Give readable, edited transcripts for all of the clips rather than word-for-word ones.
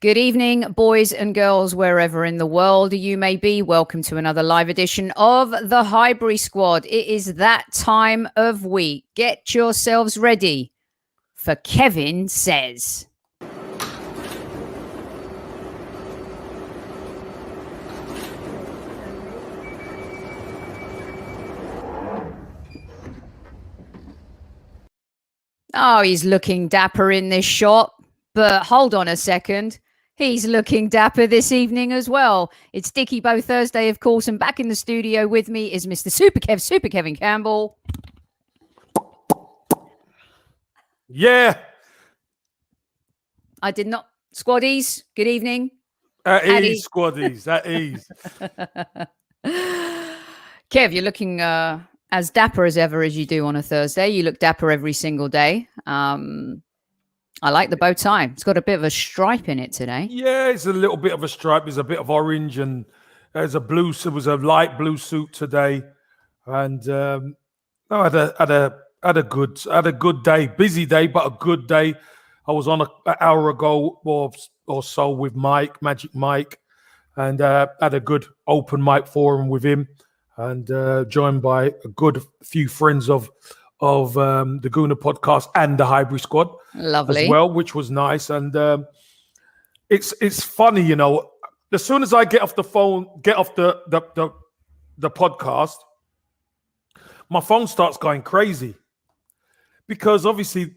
Good evening, boys and girls, wherever in the world you may be. Welcome to another live edition of the Highbury Squad. It is that time of week. Get yourselves ready for Kevin Says. Oh, he's looking dapper in this shot, but hold on a second. He's looking dapper this evening as well. It's Dicky Bow Thursday, of course, and back in the studio with me is Mr. Super Kevin Campbell. Yeah. I did not. Squaddies, good evening. At ease, Squaddies, at ease. Kev, you're looking as dapper as ever as you do on a Thursday. You look dapper every single day. I like the bow tie. It's got a bit of a stripe in it today. Yeah, it's a little bit of a stripe. There's a bit of orange, and there's a blue. It was a light blue suit today, and I had a good day. Busy day, but a good day. I was on an hour ago or so with Magic Mike, and had a good open mic forum with him, and joined by a good few friends of the Gooner podcast and the Highbury Squad. Lovely. As well, which was nice. And it's funny, you know, as soon as I get off the phone, get off the podcast, my phone starts going crazy, because obviously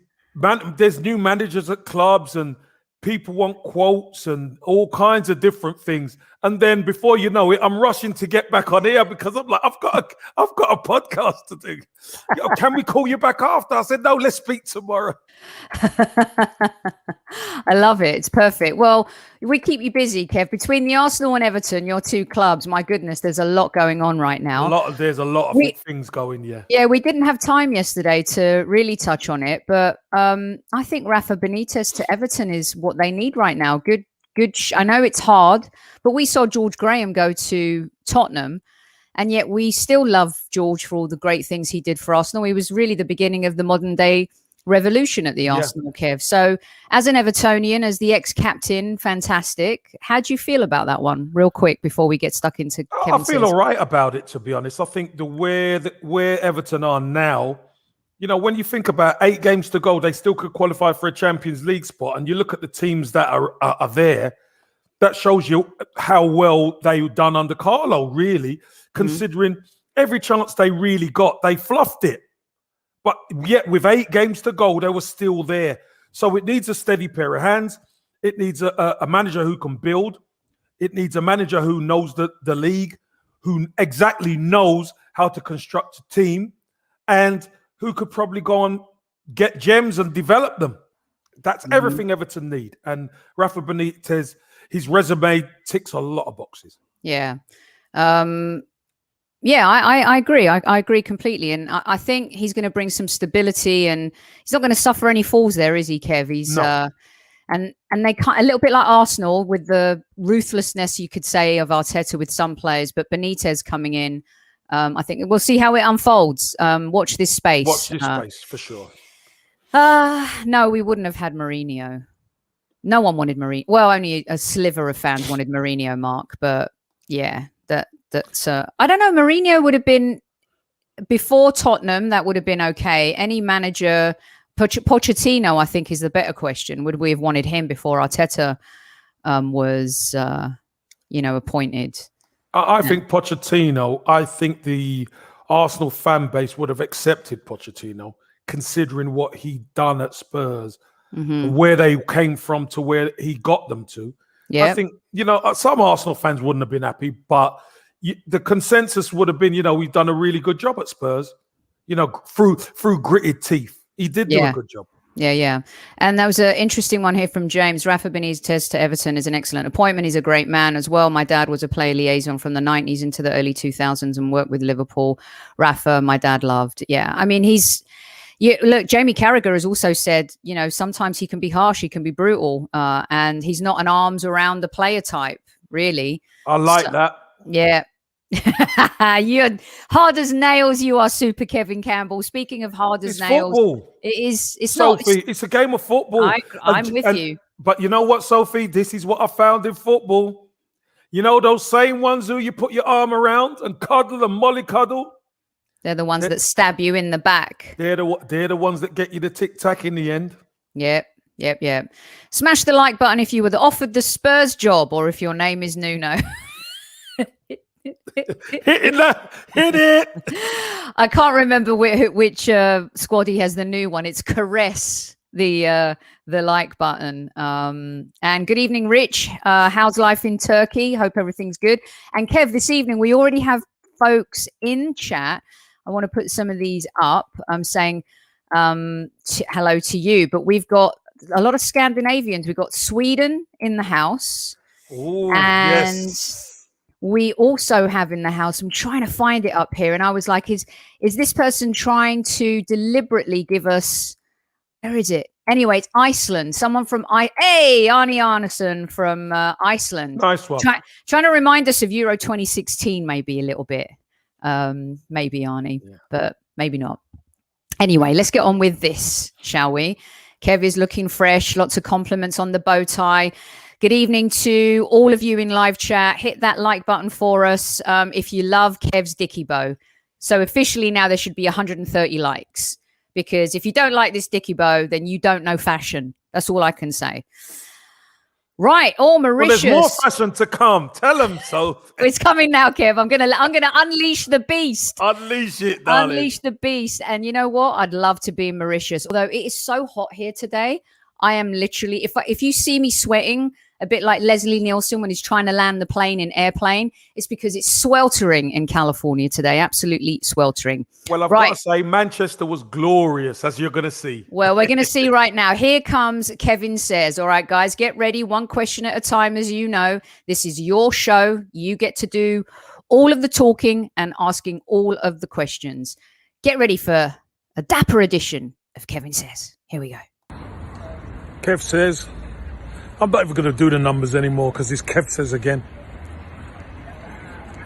there's new managers at clubs and people want quotes and all kinds of different things. And then before you know it, I'm rushing to get back on here because I'm like, I've got a podcast to do. Can we call you back after? I said, no, let's speak tomorrow. I love it. It's perfect. Well, we keep you busy, Kev. Between the Arsenal and Everton, your two clubs, my goodness, there's a lot going on right now. There's a lot of things going, yeah. Yeah, we didn't have time yesterday to really touch on it, but I think Rafa Benitez to Everton is what they need right now. Good. I know it's hard, but we saw George Graham go to Tottenham, and yet we still love George for all the great things he did for Arsenal. He was really the beginning of the modern day revolution at the Arsenal, Kev. So as an Evertonian, as the ex-captain, fantastic. How do you feel about that one, real quick, before we get stuck into Kevin I feel all right about it, to be honest. I think where Everton are now, you know, when you think about 8 games to go, they still could qualify for a Champions League spot. And you look at the teams that are there, that shows you how well they've done under Carlo, really, considering every chance they really got, they fluffed it. But yet with 8 games to go, they were still there. So it needs a steady pair of hands. It needs a manager who can build. It needs a manager who knows the league, who exactly knows how to construct a team, and who could probably go and get gems and develop them. That's everything Everton need. And Rafa Benitez, his resume ticks a lot of boxes. Yeah. Yeah, I agree. I agree completely. And I think he's going to bring some stability, and he's not going to suffer any falls there, is he, Kev? He's and they can't, a little bit like Arsenal with the ruthlessness, you could say, of Arteta with some players, but Benitez coming in, I think we'll see how it unfolds. Watch this space. Watch this space for sure. No, we wouldn't have had Mourinho. No one wanted Mourinho. Well, only a sliver of fans wanted Mourinho, Mark. But yeah, I don't know. Mourinho would have been before Tottenham. That would have been okay. Any manager, Pochettino, I think, is the better question. Would we have wanted him before Arteta was, appointed? I think Pochettino. I think the Arsenal fan base would have accepted Pochettino, considering what he'd done at Spurs, where they came from to where he got them to. Yeah, I think some Arsenal fans wouldn't have been happy, but the consensus would have been, we've done a really good job at Spurs, through gritted teeth. He did do a good job. Yeah. And that was an interesting one here from James. Rafa Benitez to Everton is an excellent appointment. He's a great man as well. My dad was a player liaison from the 90s into the early 2000s and worked with Liverpool. Rafa, my dad loved. Yeah, I mean, look, Jamie Carragher has also said, sometimes he can be harsh, he can be brutal, and he's not an arms around the player type, really. I like that. Yeah. You're hard as nails. You are, Super Kevin Campbell. Speaking of hard as nails, football. It's Sophie, not. It's a game of football. I'm with you. But you know what, Sophie? This is what I found in football. You know those same ones who you put your arm around and cuddle and mollycoddle? They're the ones that stab you in the back. They're the ones that get you the tic-tac in the end. Yep. Smash the like button if you were offered the Spurs job or if your name is Nuno. Hit it. I can't remember which squaddie has the new one. It's Caress, the like button. And good evening, Rich. How's life in Turkey? Hope everything's good. And Kev, this evening we already have folks in chat. I want to put some of these up. I'm saying hello to you, but we've got a lot of Scandinavians. We've got Sweden in the house. Ooh, and yes. We also have in the house, I'm trying to find it up here, and I was like, is this person trying to deliberately give us, where is it? Anyway, it's Iceland. Someone from Arnie Arneson from Iceland. Nice one. Trying to remind us of Euro 2016, maybe a little bit. Maybe Arnie, but maybe not. Anyway, let's get on with this, shall we? Kev is looking fresh. Lots of compliments on the bow tie. Good evening to all of you in live chat. Hit that like button for us if you love Kev's Dicky bow. So officially now there should be 130 likes, because if you don't like this Dicky bow, then you don't know fashion. That's all I can say. Right, Mauritius. Well, there's more fashion to come. Tell them so. It's coming now, Kev. I'm gonna unleash the beast. Unleash it, darling. Unleash the beast. And you know what? I'd love to be in Mauritius. Although it is so hot here today, I am literally. If you see me sweating a bit like Leslie Nielsen when he's trying to land the plane in airplane, it's because it's sweltering in California today. Absolutely sweltering. Well, I've got to say, Manchester was glorious, as you're going to see. Well, we're going to see right now. Here comes Kevin Says. All right, guys, get ready. One question at a time, as you know. This is your show. You get to do all of the talking and asking all of the questions. Get ready for a dapper edition of Kevin Says. Here we go. Kev Says. I'm not even going to do the numbers anymore because it's Kev Says again.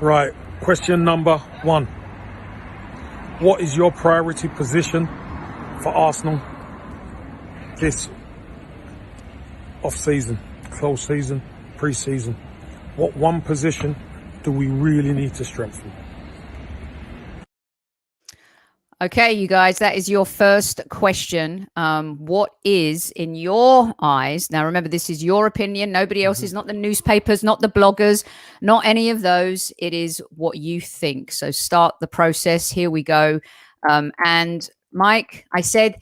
Right, question number 1. What is your priority position for Arsenal this off-season, close season, pre-season? What one position do we really need to strengthen? Okay, you guys, that is your first question. What is, in your eyes, now remember, this is your opinion, nobody else's, not the newspapers, not the bloggers, not any of those. It is what you think. So start the process. Here we go. And Mike, I said,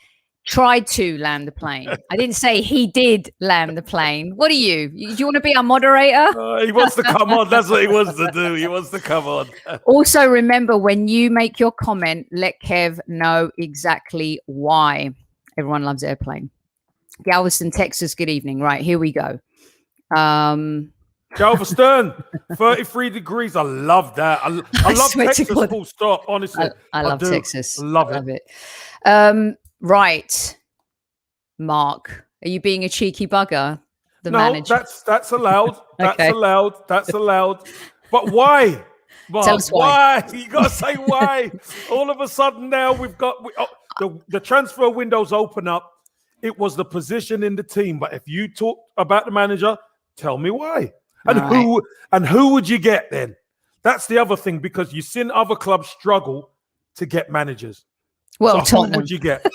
tried to land the plane. I didn't say he did land the plane. What are you? Do you want to be our moderator? He wants to come on. That's what he wants to do. He wants to come on. Also, remember, when you make your comment, let Kev know exactly why. Everyone loves airplane. Galveston, Texas, good evening. Right, here we go. Galveston, 33 degrees. I love that. I love Texas, full stop, honestly. I love Texas. I love it. Right. Mark, are you being a cheeky bugger? The manager? That's allowed. That's Okay. allowed. That's allowed. But why? Mark, Tell us why. You got to say why. All of a sudden now we've got the transfer windows open up. It was the position in the team. But if you talk about the manager, tell me why. And who would you get then? That's the other thing, because you've seen other clubs struggle to get managers. Well, so who would you get?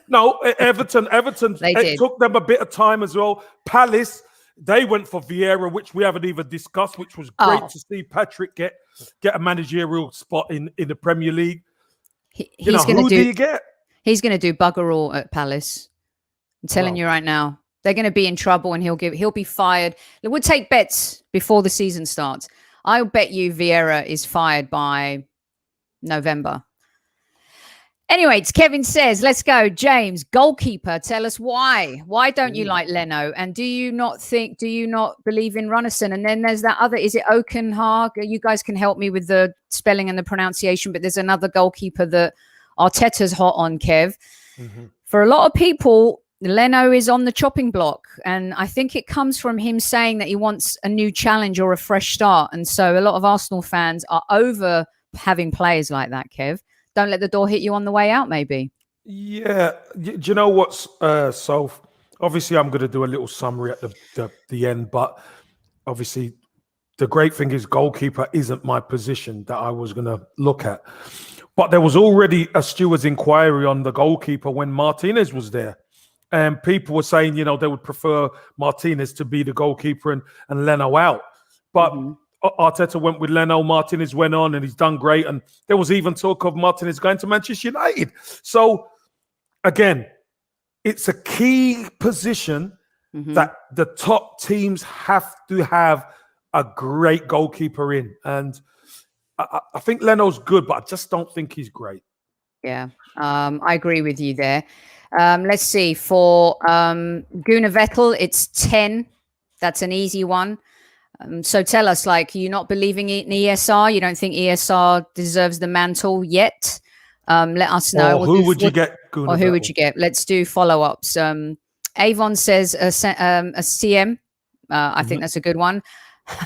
No, Everton. It took them a bit of time as well. Palace, they went for Vieira, which we haven't even discussed, which was great to see Patrick get a managerial spot in the Premier League. Who do you get? He's going to do bugger all at Palace. I'm telling you right now. They're going to be in trouble, and he'll be fired. We'll take bets before the season starts. I'll bet you Vieira is fired by November. Anyway, it's Kevin Says. Let's go. James, goalkeeper, tell us why. Why don't you like Leno? And do you not believe in Runarsson? And then there's that other, is it Okenhag? You guys can help me with the spelling and the pronunciation, but there's another goalkeeper that Arteta's hot on, Kev. Mm-hmm. For a lot of people, Leno is on the chopping block. And I think it comes from him saying that he wants a new challenge or a fresh start. And so a lot of Arsenal fans are over having players like that, Kev. Don't let the door hit you on the way out, maybe. Yeah. Do you know what's, Soph? obviously I'm going to do a little summary at the end, but obviously the great thing is goalkeeper isn't my position that I was going to look at. But there was already a steward's inquiry on the goalkeeper when Martinez was there. And people were saying, they would prefer Martinez to be the goalkeeper and Leno out. But Arteta went with Leno, Martinez went on, and he's done great. And there was even talk of Martinez going to Manchester United. So, again, it's a key position that the top teams have to have a great goalkeeper in. And I think Leno's good, but I just don't think he's great. Yeah, I agree with you there. Let's see. For Gunnar Vettel, it's 10. That's an easy one. So tell us, you're not believing in ESR? You don't think ESR deserves the mantle yet? Let us know. Or who would you get? Or who would you get? Let's do follow-ups. Avon says a CM. I think that's a good one.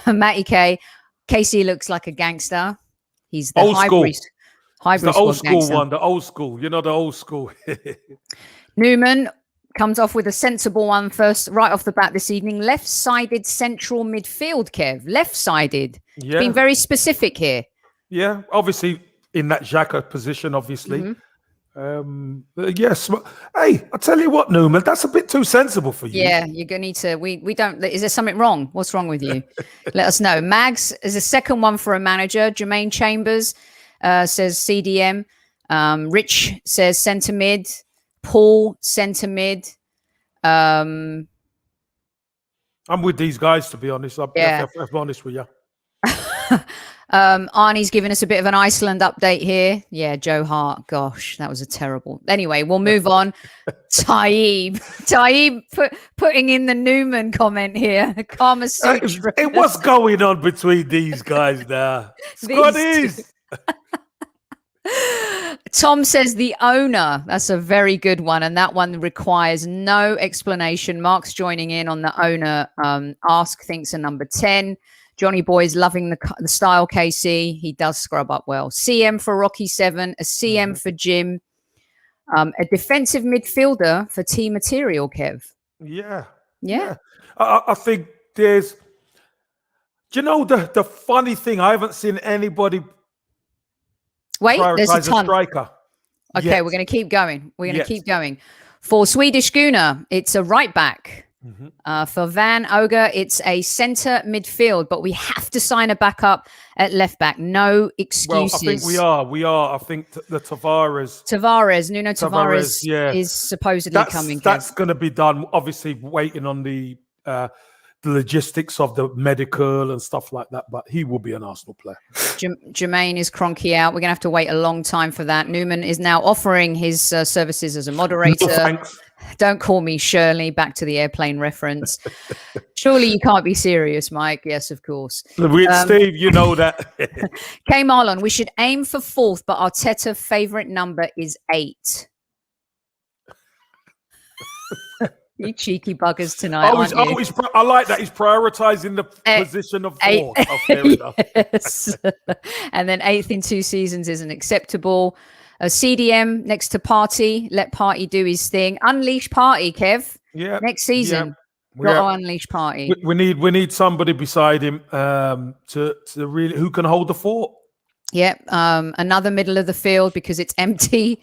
Matty K. Casey looks like a gangster. He's the old school. Hybrid the old school gangster. One, the old school. The old school. Newman comes off with a sensible one first, right off the bat this evening. Left-sided central midfield, Kev. Left-sided. Yeah. Being very specific here. Yeah, obviously in that Xhaka position, obviously. Yes. Hey, I tell you what, Newman, that's a bit too sensible for you. Yeah, you're gonna need to. We don't. Is there something wrong? What's wrong with you? Let us know. Mags is a second one for a manager. Jermaine Chambers says CDM. Rich says centre mid. Paul centre mid. I'm with these guys, to be honest. I'm honest with you. Arnie's giving us a bit of an Iceland update here. Yeah, Joe Hart. Gosh, that was a terrible. Anyway, we'll move on. Taib putting in the Newman comment here. Karma Sutra. What's going on between these guys now? Squaddies. Tom says the owner. That's a very good one, and that one requires no explanation. Mark's joining in on the owner. Ask thinks a number 10. Johnny Boy's loving the style, KC. He does scrub up well. CM for Rocky 7, a CM for Jim, a defensive midfielder for T Material, Kev. Yeah. I think there's, the funny thing, I haven't seen anybody there's a ton. Striker. Okay, yet. We're going to keep going. Keep going. For Swedish Gunnar, it's a right back. For Van Ogre, it's a centre midfield, but we have to sign a backup at left back. No excuses. Well, I think we are. I think the Nuno Tavares is supposedly coming. That's going to be done. Obviously, waiting on the logistics of the medical and stuff like that, but he will be an Arsenal player. Jermaine is Cronky out. We're going to have to wait a long time for that. Newman is now offering his services as a moderator. No, thanks. Don't call me Shirley. Back to the airplane reference. Surely you can't be serious, Mike. Yes, of course. Steve, you know that. K. Marlon, we should aim for 4th, but Arteta's favourite number is 8. You cheeky buggers tonight, aren't you? I like that. He's prioritising the position of 4th. Oh, fair enough. Yes. And then 8th in 2 seasons isn't acceptable. CDM next to Party. Let Party do his thing. Unleash Party, Kev. Yeah. Next season. Got to unleash Party. We need somebody beside him to really who can hold the fort. Yep. Another middle of the field because it's empty.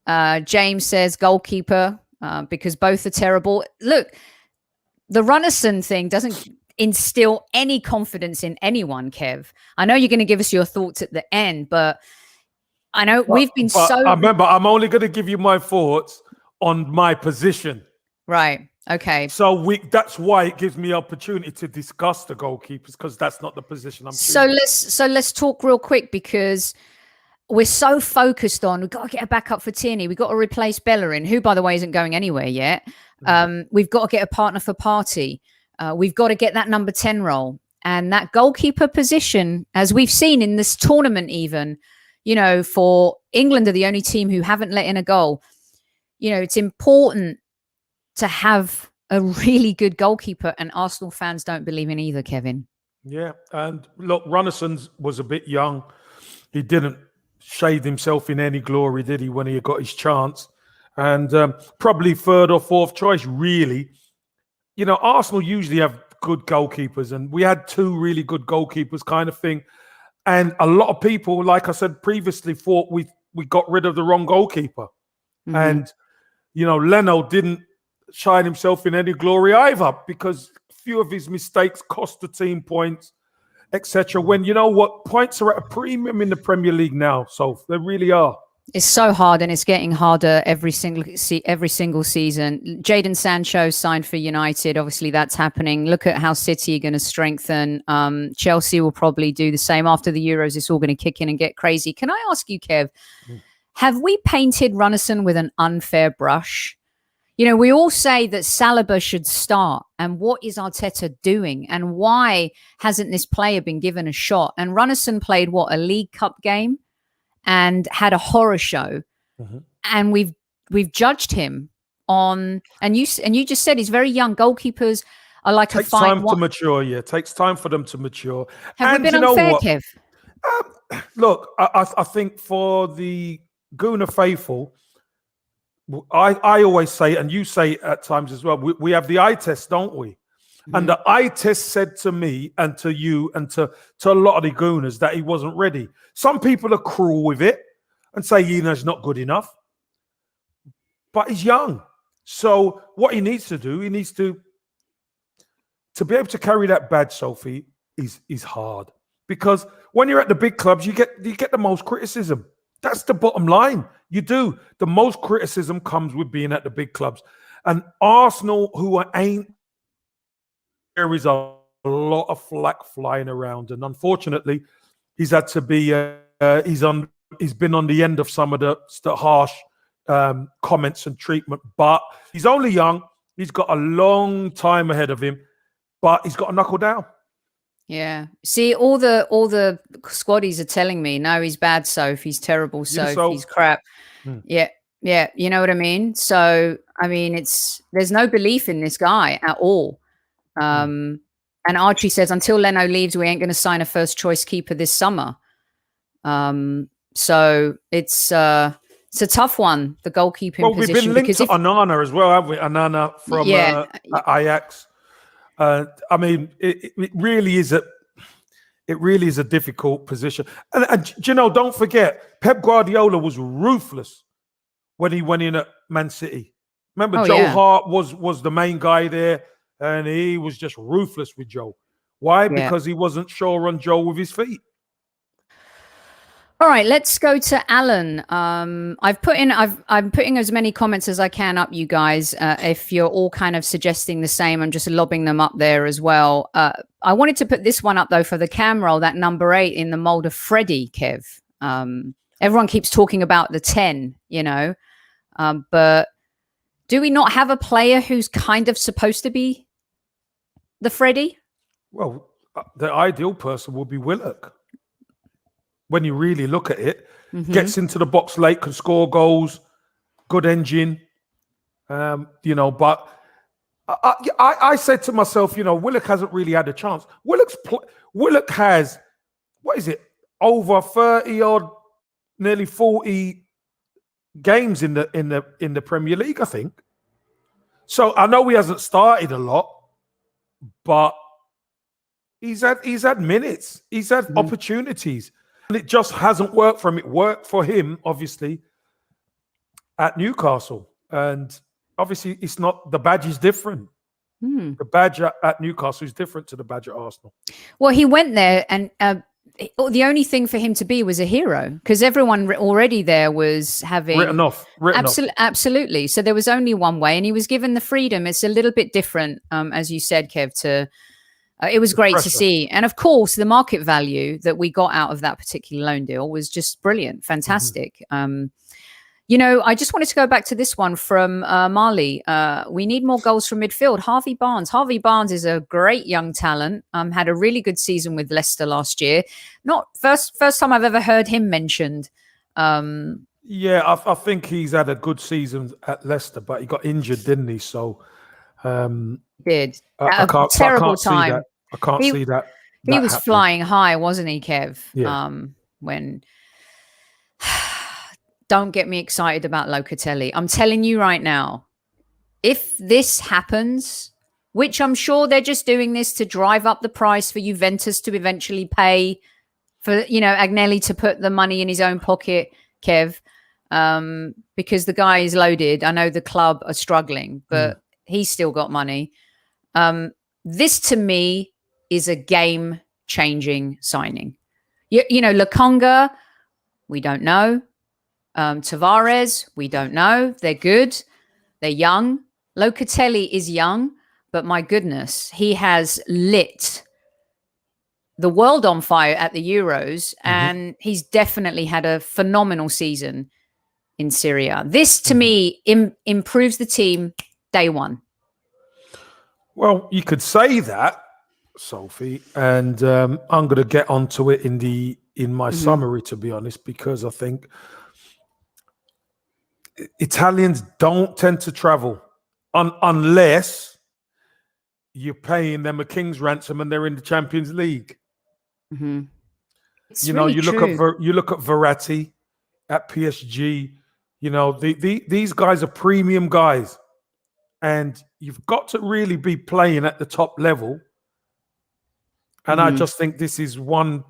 James says goalkeeper. Because both are terrible. Look, the Runarsson thing doesn't instill any confidence in anyone, Kev. I know you're going to give us your thoughts at the end, but I know we've been so... Remember, I'm only going to give you my thoughts on my position. Right. Okay. So that's why it gives me opportunity to discuss the goalkeepers, because that's not the position I'm choosing. So let's talk real quick, because... we're so focused on, we've got to get a backup for Tierney. We've got to replace Bellerin, who, by the way, isn't going anywhere yet. We've got to get a partner for Partey. We've got to get that number 10 role. And that goalkeeper position, as we've seen in this tournament even, for England are the only team who haven't let in a goal. It's important to have a really good goalkeeper, and Arsenal fans don't believe in either, Kevin. Yeah, and look, Runarsson was a bit young. He didn't shade himself in any glory, did he, when he got his chance? and probably third or fourth choice, really. You know, Arsenal usually have good goalkeepers, and we had two really good goalkeepers kind of thing. And a lot of people, like I said previously, thought we got rid of the wrong goalkeeper. Mm-hmm. And, you know, Leno didn't shine himself in any glory either, because a few of his mistakes cost the team points, etc. When, you know what, points are at a premium in the Premier League now. So they really are. It's so hard, and it's getting harder every single season. Jadon Sancho signed for United. Obviously, that's happening. Look at how City are going to strengthen. Chelsea will probably do the same after the Euros. It's all going to kick in and get crazy. Can I ask you, Kev, have we painted Runarsson with an unfair brush? You know, we all say that Saliba should start, and what is Arteta doing? And why hasn't this player been given a shot? And Runarsson played, what, a League Cup game? And had a horror show, and we've judged him on. And you just said he's very young. Goalkeepers are like takes time to mature. Yeah, it takes time for them to mature. Have we been unfair, Kev? Look, I think for the Gooner faithful, I always say, and you say at times as well, we have the eye test, don't we? And the eye test said to me and to you and to a lot of the Gooners that he wasn't ready. Some people are cruel with it and say, you know, he's not good enough. But he's young. So what he needs to do, he needs to be able to carry that badge, Sophie, is hard. Because when you're at the big clubs, you get the most criticism. That's the bottom line. You do. The most criticism comes with being at the big clubs. And Arsenal, there is a lot of flack flying around, and unfortunately, he's had to be. He's been on the end of some of the harsh comments and treatment. But he's only young. He's got a long time ahead of him, but he's got to knuckle down. Yeah. See, all the squaddies are telling me, no, he's bad, Soph. He's terrible, Soph. He's crap. Yeah. Yeah. You know what I mean? So, I mean, there's no belief in this guy at all. And Archie says, until Leno leaves, we ain't going to sign a first choice keeper this summer. So it's a tough one, the goalkeeping position. We've been linked to Onana as well, haven't we? Onana from Ajax. I mean, it really is a difficult position. And you know, don't forget, Pep Guardiola was ruthless when he went in at Man City. Remember, Joe Hart was the main guy there. And he was just ruthless with Joe. Why? Because he wasn't sure on Joe with his feet. All right, let's go to Alan. I'm putting as many comments as I can up, you guys. If you're all kind of suggesting the same, I'm just lobbing them up there as well. I wanted to put this one up though for the cam roll, that number 8 in the mold of Freddie, Kev. Everyone keeps talking about the 10, you know, but do we not have a player who's kind of supposed to be the Freddie? Well, the ideal person would be Willock. When you really look at it, gets into the box late, can score goals, good engine, you know. But I said to myself, you know, Willock hasn't really had a chance. Willock has, what is it, over 30 odd, nearly 40 games in the Premier League, I think. So I know he hasn't started a lot, but he's had minutes, he's had opportunities, and it just hasn't worked for him. It worked for him, obviously, at Newcastle, and obviously it's not. The badge is different. The badge at Newcastle is different to the badge at Arsenal. Well, he went there and. The only thing for him to be was a hero, because everyone already there was having written off. Absolutely. So there was only one way, and he was given the freedom. It's a little bit different, as you said, Kev. It was great to see, and of course, the market value that we got out of that particular loan deal was just brilliant, fantastic. You know, I just wanted to go back to this one from Marley. We need more goals from midfield. Harvey Barnes. Harvey Barnes is a great young talent. Had a really good season with Leicester last year. Not first time I've ever heard him mentioned. Yeah, I think he's had a good season at Leicester, but he got injured, didn't he? So did I can't terrible see time. that. I can't see that. He was flying high, wasn't he, Kev? Yeah. When don't get me excited about Locatelli. I'm telling you right now, if this happens, which I'm sure they're just doing this to drive up the price for Juventus to eventually pay for, Agnelli to put the money in his own pocket, Kev, because the guy is loaded. I know the club are struggling, but he's still got money. This to me is a game-changing signing. Lokonga, we don't know. Tavares, we don't know. They're good. They're young. Locatelli is young, but my goodness, he has lit the world on fire at the Euros, and he's definitely had a phenomenal season in Syria. This, to me, improves the team day one. Well, you could say that, Sophie, and I'm going to get onto it in my summary, to be honest, because I think Italians don't tend to travel unless you're paying them a king's ransom and they're in the Champions League. You look at Verratti at PSG. These guys are premium guys, and you've got to really be playing at the top level. And I just think this is one.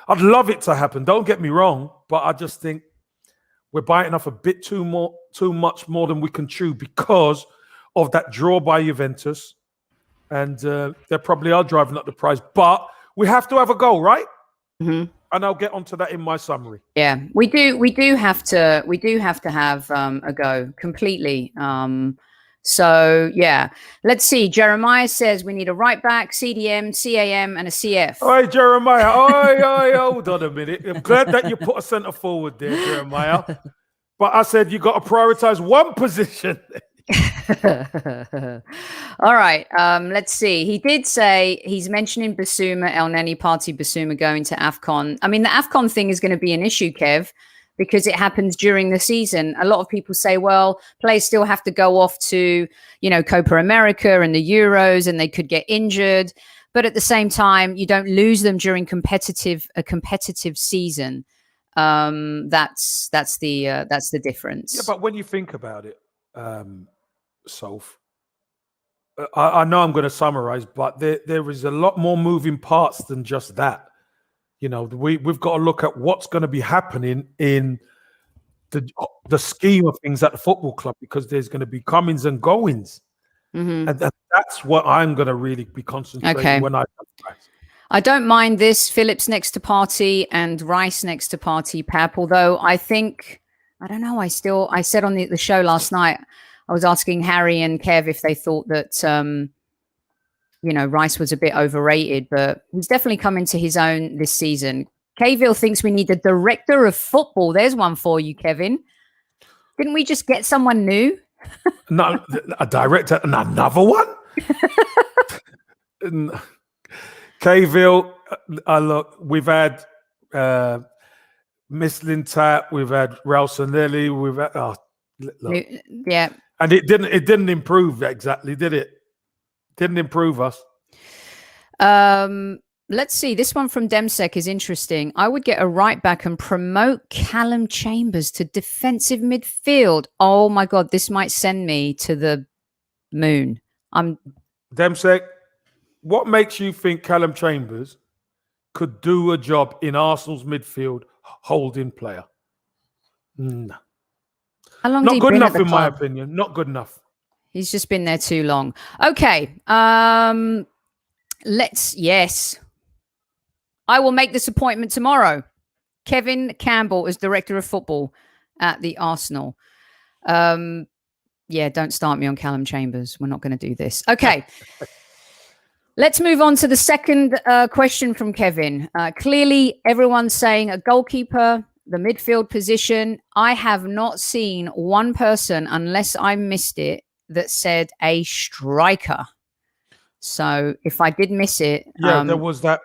I'd love it to happen. Don't get me wrong, but I just think we're biting off a bit too much more than we can chew because of that draw by Juventus, and they probably are driving up the price. But we have to have a goal, right? And I'll get onto that in my summary. Yeah, we do have to have a go completely. So yeah, let's see. Jeremiah says we need a right back, CDM, CAM, and a CF. All right, Jeremiah. Hold on a minute. I'm glad that you put a centre forward there, Jeremiah. But I said you got to prioritize one position. All right. Let's see. He did say he's mentioning Basuma, El Neni Party Basuma going to AFCON. I mean, the AFCON thing is going to be an issue, Kev, because it happens during the season. A lot of people say, well, players still have to go off to, Copa America and the Euros, and they could get injured. But at the same time, you don't lose them during a competitive season. That's the difference. Yeah, but when you think about it, Soph, I know I'm going to summarize, but there is a lot more moving parts than just that. We've got to look at what's going to be happening in the scheme of things at the football club, because there's going to be comings and goings, and that's what I'm going to really be concentrating when I don't mind this Phillips next to Party and Rice next to Party, Pep. Although I don't know. I said on the show last night, I was asking Harry and Kev if they thought that, Rice was a bit overrated, but he's definitely come into his own this season. Cavill thinks we need a director of football. There's one for you, Kevin. Didn't we just get someone new? No, a director and another one? Cavill, look, we've had Miss Lintat, we've had Ralstonelli, we've had look. Yeah. And it didn't improve exactly, did it? Didn't improve us. Let's see. This one from Demsek is interesting. I would get a right back and promote Callum Chambers to defensive midfield. Oh my God, this might send me to the moon. Demsek, what makes you think Callum Chambers could do a job in Arsenal's midfield holding player? No. How long Not good enough, in my opinion. Not good enough. He's just been there too long. Okay. Yes. I will make this appointment tomorrow. Kevin Campbell as director of football at the Arsenal. Yeah, don't start me on Callum Chambers. We're not going to do this. Okay. Let's move on to the second question from Kevin. Clearly, everyone's saying a goalkeeper, the midfield position. I have not seen one person, unless I missed it, that said a striker. So if I did miss it, there was that.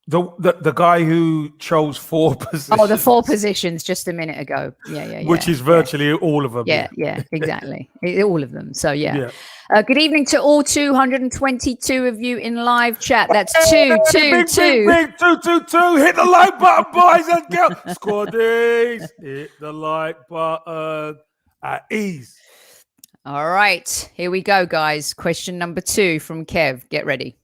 The guy who chose 4 positions. Oh, the 4 positions just a minute ago. Yeah. Which is virtually all of them. Yeah, exactly. All of them. So, yeah. Good evening to all 222 of you in live chat. That's 222. Big 222. Hit the like button, boys and girls. Squaddies, hit the like button at ease. All right. Here we go, guys. Question number 2 from Kev. Get ready.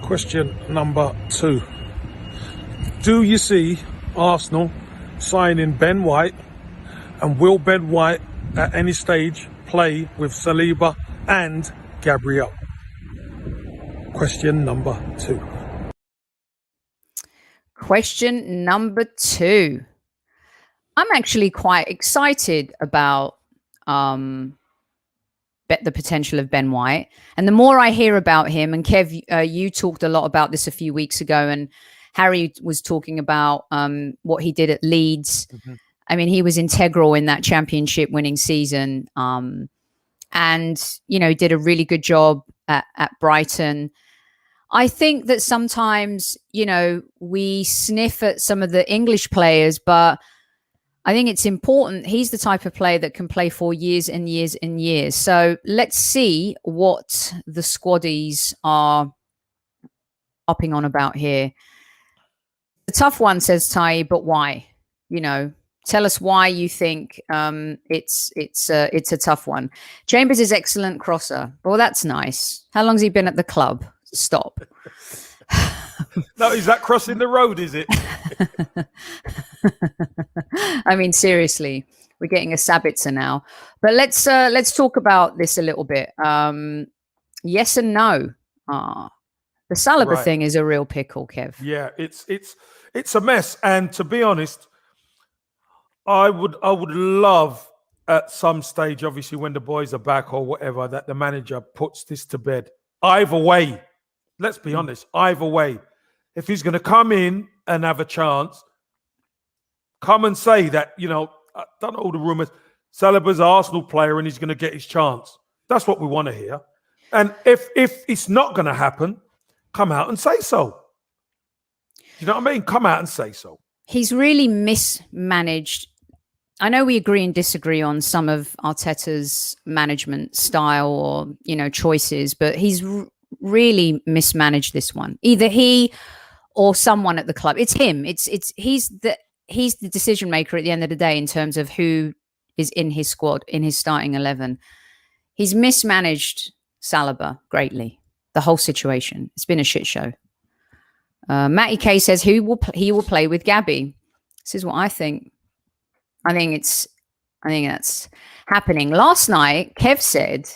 Question number 2. Do you see Arsenal signing Ben White, and will Ben White at any stage play with Saliba and Gabriel? Question number 2. Question number 2. I'm actually quite excited about the potential of Ben White. And the more I hear about him, and Kev, you talked a lot about this a few weeks ago, and Harry was talking about what he did at Leeds. Mm-hmm. I mean, he was integral in that championship winning season. And, you know, did a really good job at Brighton. I think that sometimes, you know, we sniff at some of the English players, but I think it's important. He's the type of player that can play for years and years and years. So let's see what the Squaddies are hopping on about here. The tough one, says Tai, but why? You know, tell us why you think it's a tough one. Chambers is excellent crosser. Well, that's nice. How long's he been at the club? Stop. No, is that crossing the road, is it? I mean, seriously, we're getting a Sabitzer now. But let's talk about this a little bit. Yes and no. The Saliba thing is a real pickle, Kev. Yeah, it's a mess. And to be honest, I would love at some stage, obviously when the boys are back or whatever, that the manager puts this to bed. Either way, let's be honest, either way. If he's going to come in and have a chance, come and say that, you know, I don't know all the rumours, Saliba's an Arsenal player and he's going to get his chance. That's what we want to hear. And if it's not going to happen, come out and say so. You know what I mean? Come out and say so. He's really mismanaged. I know we agree and disagree on some of Arteta's management style or, you know, choices, but he's really mismanaged this one. Either he or someone at the club. It's him. He's the decision maker at the end of the day in terms of who is in his squad, in his starting 11. He's mismanaged Saliba greatly. The whole situation. It's been a shit show. Matty K says he will play with Gabby. This is what I think. I think that's happening. Last night, Kev said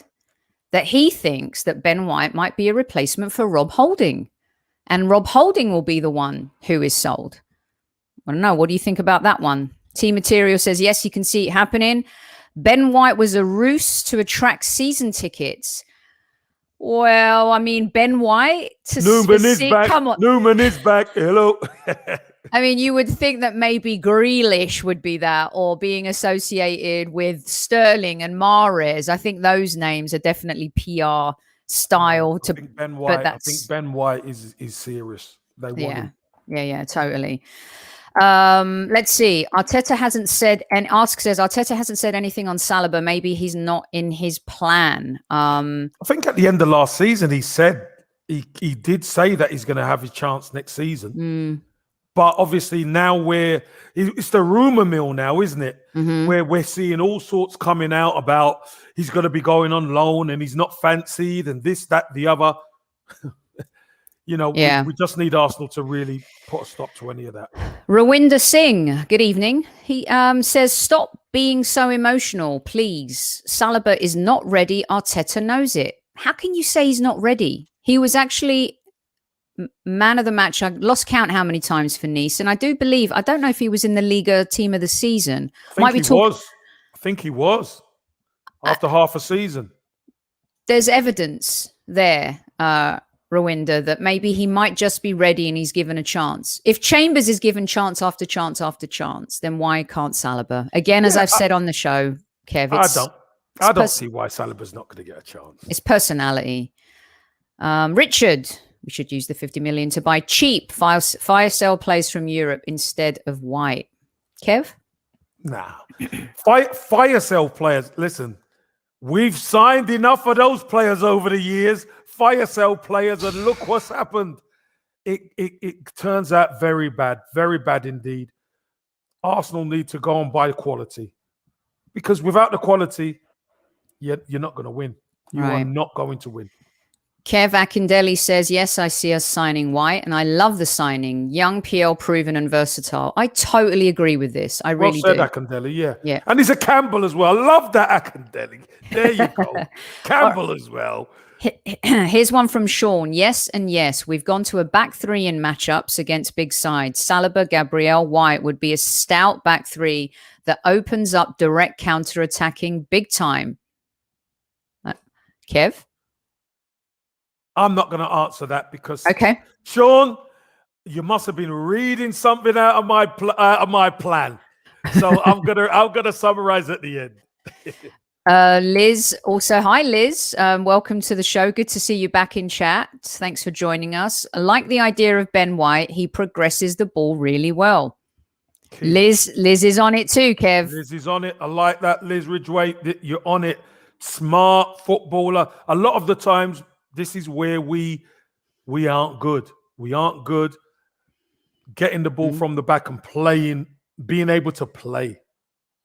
that he thinks that Ben White might be a replacement for Rob Holding. And Rob Holding will be the one who is sold. I don't know. What do you think about that one? T Material says, yes, you can see it happening. Ben White was a ruse to attract season tickets. Well, I mean, Ben White Newman is back. Come on. Newman is back. Hello. I mean, you would think that maybe Grealish would be that, or being associated with Sterling and Mahrez. I think those names are definitely PR style. I think Ben White is serious. They want him. Yeah, totally. Let's see. Arteta hasn't said, and Ask says Arteta hasn't said anything on Saliba. Maybe he's not in his plan. I think at the end of last season, he said he did say that he's going to have his chance next season. But obviously now it's the rumor mill now, isn't it? Mm-hmm. Where we're seeing all sorts coming out about he's going to be going on loan and he's not fancied and this, that, the other. You know, we just need Arsenal to really put a stop to any of that. Rawinder Singh, good evening. He says, stop being so emotional, please. Saliba is not ready. Arteta knows it. How can you say he's not ready? He was actually man of the match. I lost count how many times for Nice. And I don't know if he was in the Liga team of the season. I think he was after half a season. There's evidence there, Rawinder, that maybe he might just be ready and he's given a chance. If Chambers is given chance after chance after chance, then why can't Saliba? Again, as I've said on the show, Kev, I don't see why Saliba's not going to get a chance. It's personality. Richard, We should use the 50 million to buy cheap fire sale players from Europe instead of White. Kev? Nah. Fire sale players. Listen, we've signed enough of those players over the years. Fire sale players, and look what's happened. It turns out very bad indeed. Arsenal need to go and buy quality, because without the quality, you're not going to win. You are not going to win. Kev Akindele says, yes, I see us signing White, and I love the signing. Young, PL, proven, and versatile. I totally agree with this. I really do. Akindele, yeah. And he's a Campbell as well. I love that Akindele. There you go. Campbell as well. Here's one from Sean. Yes and yes. We've gone to a back three in matchups against big sides. Saliba, Gabriel, White would be a stout back three that opens up direct counter-attacking big time. Kev? I'm not going to answer that because, Sean, you must have been reading something out of my plan. So I'm gonna summarize at the end. Liz, also hi Liz. Welcome to the show. Good to see you back in chat. Thanks for joining us. I like the idea of Ben White. He progresses the ball really well. Liz is on it too, Kev. Liz is on it. I like that, Liz Ridgway. You're on it. Smart footballer. A lot of the times, this is where we aren't good. We aren't good getting the ball from the back and playing, being able to play.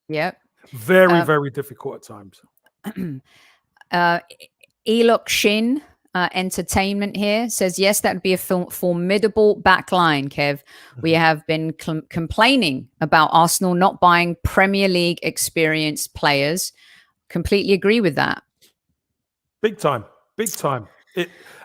Yeah. Very difficult at times. Elok Shin Entertainment here says, yes, that would be a formidable back line, Kev. We have been complaining about Arsenal not buying Premier League experienced players. Completely agree with that. Big time.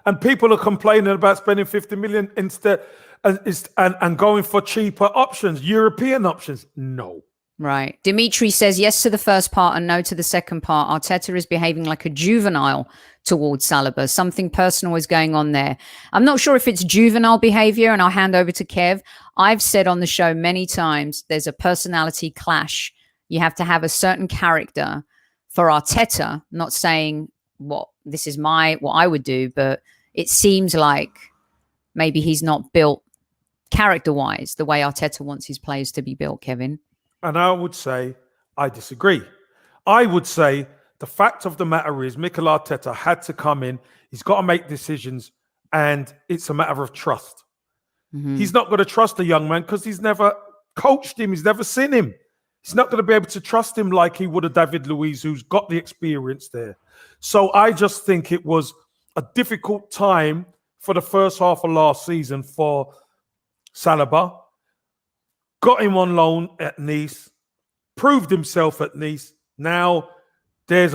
And people are complaining about spending 50 million instead and going for cheaper options, European options. No. Right. Dimitri says yes to the first part and no to the second part. Arteta is behaving like a juvenile towards Saliba. Something personal is going on there. I'm not sure if it's juvenile behavior, and I'll hand over to Kev. I've said on the show many times there's a personality clash. You have to have a certain character for Arteta, not saying what I would do, but it seems like maybe he's not built character-wise the way Arteta wants his players to be built, Kevin. And I would say I disagree. I would say the fact of the matter is Mikel Arteta had to come in. He's got to make decisions, and it's a matter of trust. He's not going to trust a young man because he's never coached him. He's never seen him. He's not going to be able to trust him like he would a David Luiz, who's got the experience there. So I just think it was a difficult time for the first half of last season for Saliba. Got him on loan at Nice, proved himself at Nice. Now there's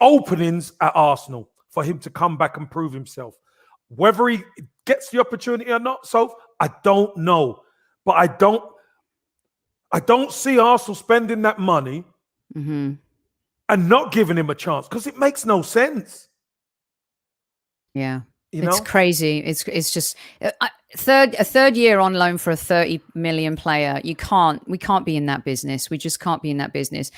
openings at Arsenal for him to come back and prove himself. Whether he gets the opportunity or not, so I don't know. But I don't see Arsenal spending that money and not giving him a chance because it makes no sense. Yeah. It's crazy. It's just a third year on loan for a 30 million player. We can't be in that business. We just can't be in that business.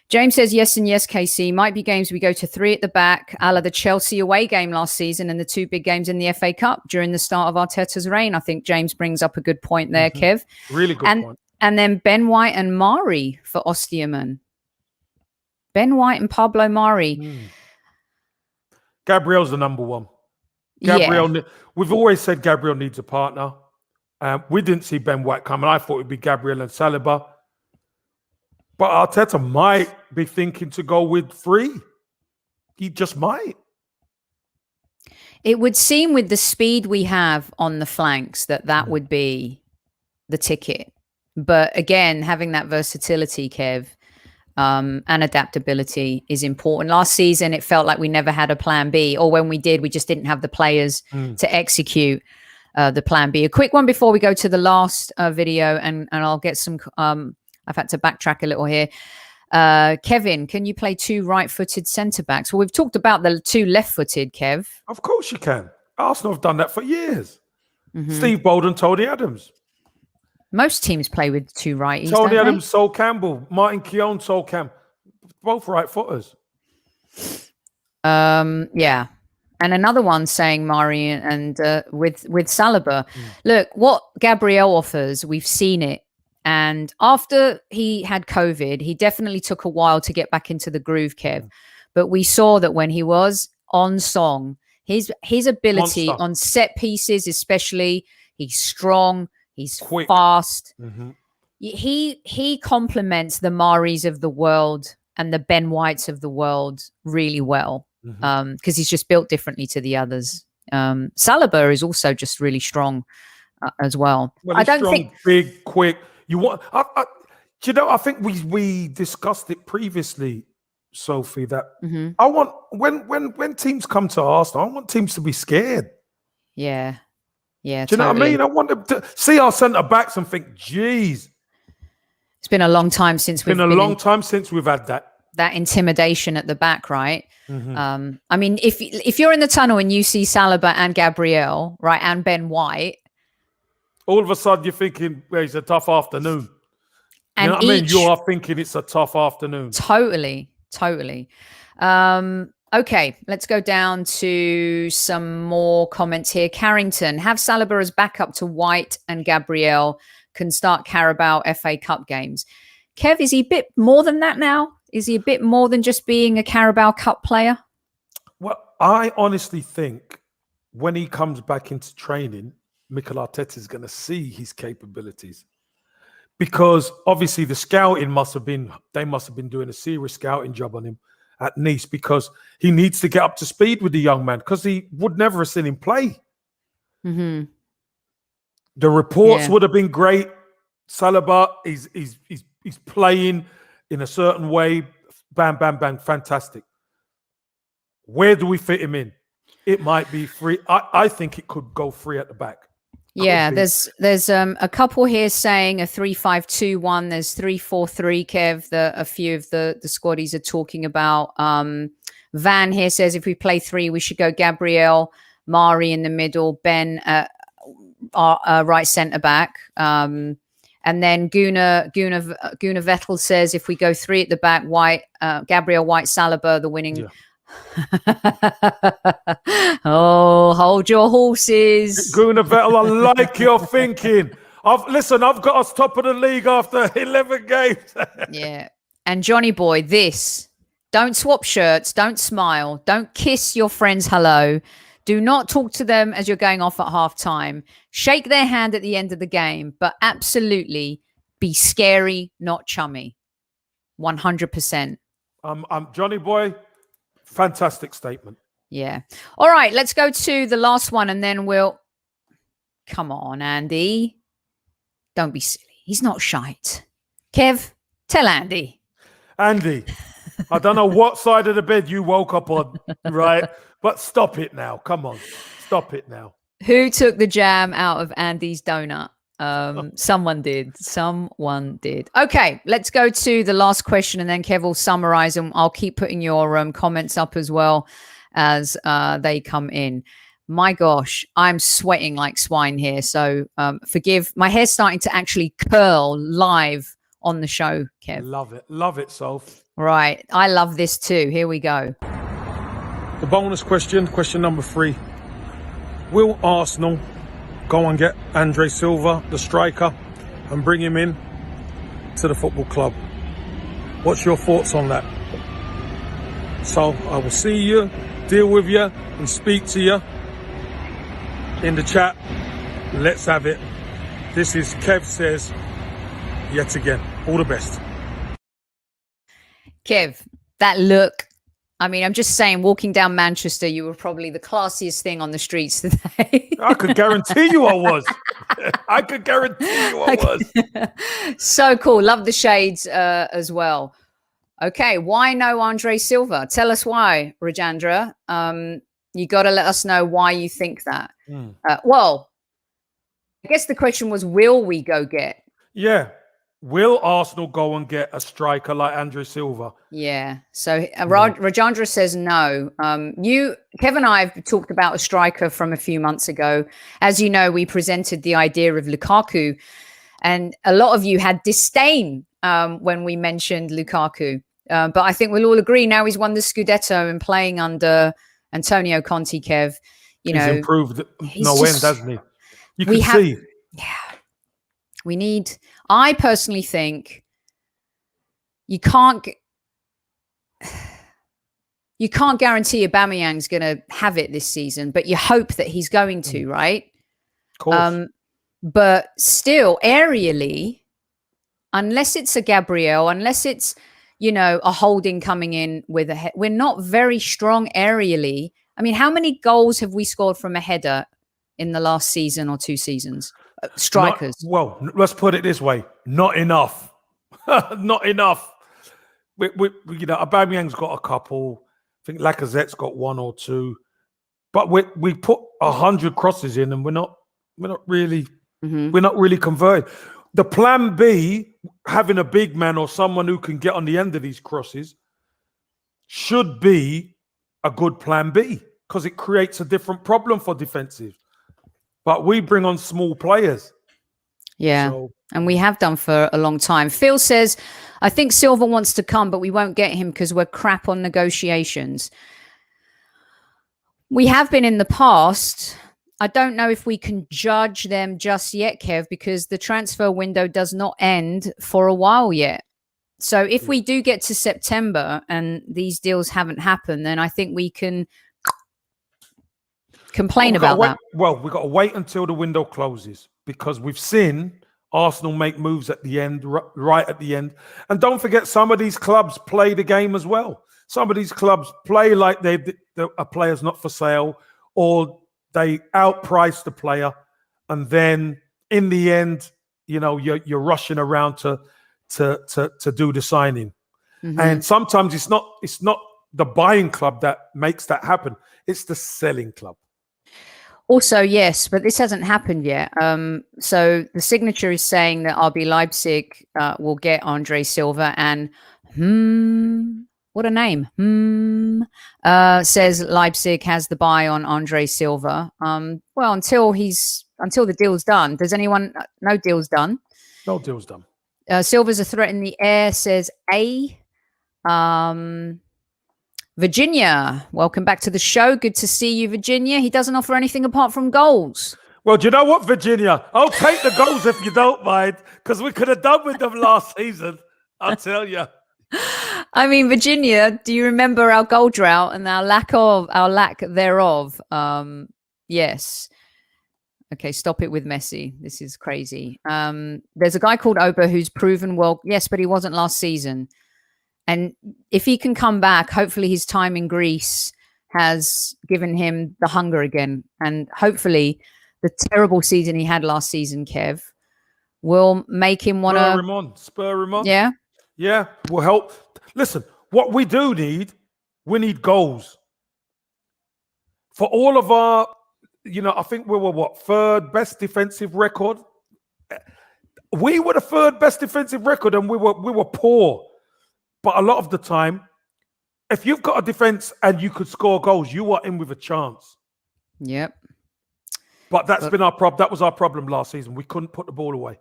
James says yes and yes, KC. Might be games we go to 3 at the back, a la the Chelsea away game last season and the 2 big games in the FA Cup during the start of Arteta's reign. I think James brings up a good point there, Kev. Really good point. And then Ben White and Mari for Osterman. Ben White and Pablo Mari. Gabriel's the number one. Gabriel, we've always said Gabriel needs a partner. We didn't see Ben White coming. I thought it would be Gabriel and Saliba. But Arteta might be thinking to go with 3. He just might. It would seem with the speed we have on the flanks that would be the ticket. But again, having that versatility, Kev, and adaptability is important. Last season, it felt like we never had a plan B, or when we did, we just didn't have the players to execute the plan B. A quick one before we go to the last video, and I'll get some... I've had to backtrack a little here. Kevin, can you play 2 right-footed centre-backs? Well, we've talked about the 2 left-footed, Kev. Of course you can. Arsenal have done that for years. Steve Bolden, Tony Adams. Most teams play with 2 righties. Tony Adams, Sol Campbell, Martin Keown, Sol Campbell, both right footers. Yeah. And another one saying Mari and with Saliba. Look, what Gabriel offers, we've seen it. And after he had COVID, he definitely took a while to get back into the groove, Kev. But we saw that when he was on song, his ability Monster. on set pieces, especially, he's strong, he's Quick. fast. He complements the Maris of the world and the Ben Whites of the world really well, because he's just built differently to the others. Saliba is also just really strong as well. I don't think big, quick. You want? I think we discussed it previously, Sophie. That I want when teams come to Arsenal, I want teams to be scared. Yeah. Do you know what I mean? I want them to see our centre backs and think, "Geez, it's been a long time since we've had that intimidation at the back, right?" I mean, if you're in the tunnel and you see Saliba and Gabriel, right, and Ben White, all of a sudden you're thinking, well, it's a tough afternoon. And you know what I mean? You are thinking it's a tough afternoon. Totally. Okay, let's go down to some more comments here. Carrington, have Saliba as backup to White and Gabriel, can start Carabao FA Cup games. Kev, is he a bit more than that now? Is he a bit more than just being a Carabao Cup player? Well, I honestly think when he comes back into training, Mikel Arteta is going to see his capabilities. Because obviously the scouting must have been doing a serious scouting job on him at Nice, because he needs to get up to speed with the young man, because he would never have seen him play. The reports would have been great. Saliba is playing in a certain way. Bam, bam, bang. Fantastic. Where do we fit him in? It might be free. I think it could go free at the back. Yeah, there's a couple here saying a 3-5-2-1. There's 3-4-3, Kev, a few of the squaddies are talking about. Van here says if we play 3, we should go Gabriel, Mari in the middle, Ben right centre back. And then Guna Vettel says if we go 3 at the back, White, Gabriel, White, Saliba, the winning. Yeah. Oh, hold your horses. Guna Vettel, I like your thinking. I've got us top of the league after 11 games. Yeah. And Johnny boy, don't swap shirts, don't smile, don't kiss your friends hello. Do not talk to them as you're going off at half time. Shake their hand at the end of the game, but absolutely be scary, not chummy. 100%. I'm Johnny boy. Fantastic statement. Yeah. All right, let's go to the last one and then we'll... Come on, Andy. Don't be silly. He's not shite. Kev, tell Andy. Andy, I don't know what side of the bed you woke up on, right? But stop it now. Come on. Stop it now. Who took the jam out of Andy's donut? Someone did. Okay, let's go to the last question and then Kev will summarize and I'll keep putting your comments up as well as they come in. My gosh, I'm sweating like swine here. So forgive. My hair's starting to actually curl live on the show, Kev. Love it, Soph. Right. I love this too. Here we go. The bonus question number 3. Will Arsenal go and get Andre Silva, the striker, and bring him in to the football club? What's your thoughts on that? So I will see you, deal with you, and speak to you in the chat. Let's have it. This is Kev Says yet again. All the best. Kev, that look. I mean, I'm just saying, walking down Manchester, you were probably the classiest thing on the streets today. I could guarantee you I was. I could guarantee you I was. So cool. Love the shades as well. Okay, why no Andre Silva? Tell us why, Rajandra. You got to let us know why you think that. Well, I guess the question was, will we go get? Yeah. Will Arsenal go and get a striker like Andre Silva? Yeah. So Rajandra says no. Kevin and I have talked about a striker from a few months ago. As you know, we presented the idea of Lukaku, and a lot of you had disdain when we mentioned Lukaku. But I think we'll all agree now he's won the Scudetto and playing under Antonio Conte, Kev, He's improved no end, hasn't he? You can see. Yeah. We need, I personally think you can't guarantee Aubameyang's going to have it this season, but you hope that he's going to, right? Of course. But still, aerially, unless it's a Gabriel, unless it's, a Holding coming in with a head, we're not very strong aerially. I mean, how many goals have we scored from a header in the last season or 2 seasons? Strikers. Let's put it this way: not enough. Not enough. Aubameyang's got a couple. I think Lacazette's got 1 or 2. But we put 100 crosses in, and we're not really converting. The plan B, having a big man or someone who can get on the end of these crosses, should be a good plan B, because it creates a different problem for defensive. But we bring on small players. Yeah, and we have done for a long time. Phil says, I think Silva wants to come, but we won't get him because we're crap on negotiations. We have been in the past. I don't know if we can judge them just yet, Kev, because the transfer window does not end for a while yet. So if we do get to September and these deals haven't happened, then I think we can complain about that. Well, we've got to wait until the window closes, because we've seen Arsenal make moves at the end, right at the end. And don't forget, some of these clubs play the game as well. Some of these clubs play like a player's not for sale, or they outprice the player. And then in the end, you're rushing around to do the signing. Mm-hmm. And sometimes it's not the buying club that makes that happen. It's the selling club. Also, yes, but this hasn't happened yet. So the signature is saying that RB Leipzig will get Andre Silva, and what a name. Says Leipzig has the buy on Andre Silva. Well, until the deal's done. Does anyone? No deal's done. No deal's done. Silva's a threat in the air, says A. Virginia, welcome back to the show. Good to see you, Virginia. He doesn't offer anything apart from goals. Well, do you know what, Virginia? I'll take the goals if you don't mind, because we could have done with them last season. I'll tell you. I mean, Virginia, do you remember our goal drought and our lack thereof? Yes. Okay, stop it with Messi. This is crazy. There's a guy called Oba who's proven well. Yes, but he wasn't last season. And if he can come back, hopefully his time in Greece has given him the hunger again. And hopefully the terrible season he had last season, Kev, will make him want to... Spur him on. Yeah? Yeah, will help. Listen, what we need goals. For all of our, I think we were, third best defensive record? We were the third best defensive record, and we were poor. But a lot of the time, if you've got a defense and you could score goals, you are in with a chance. Yep. But been our problem. That was our problem last season. We couldn't put the ball away.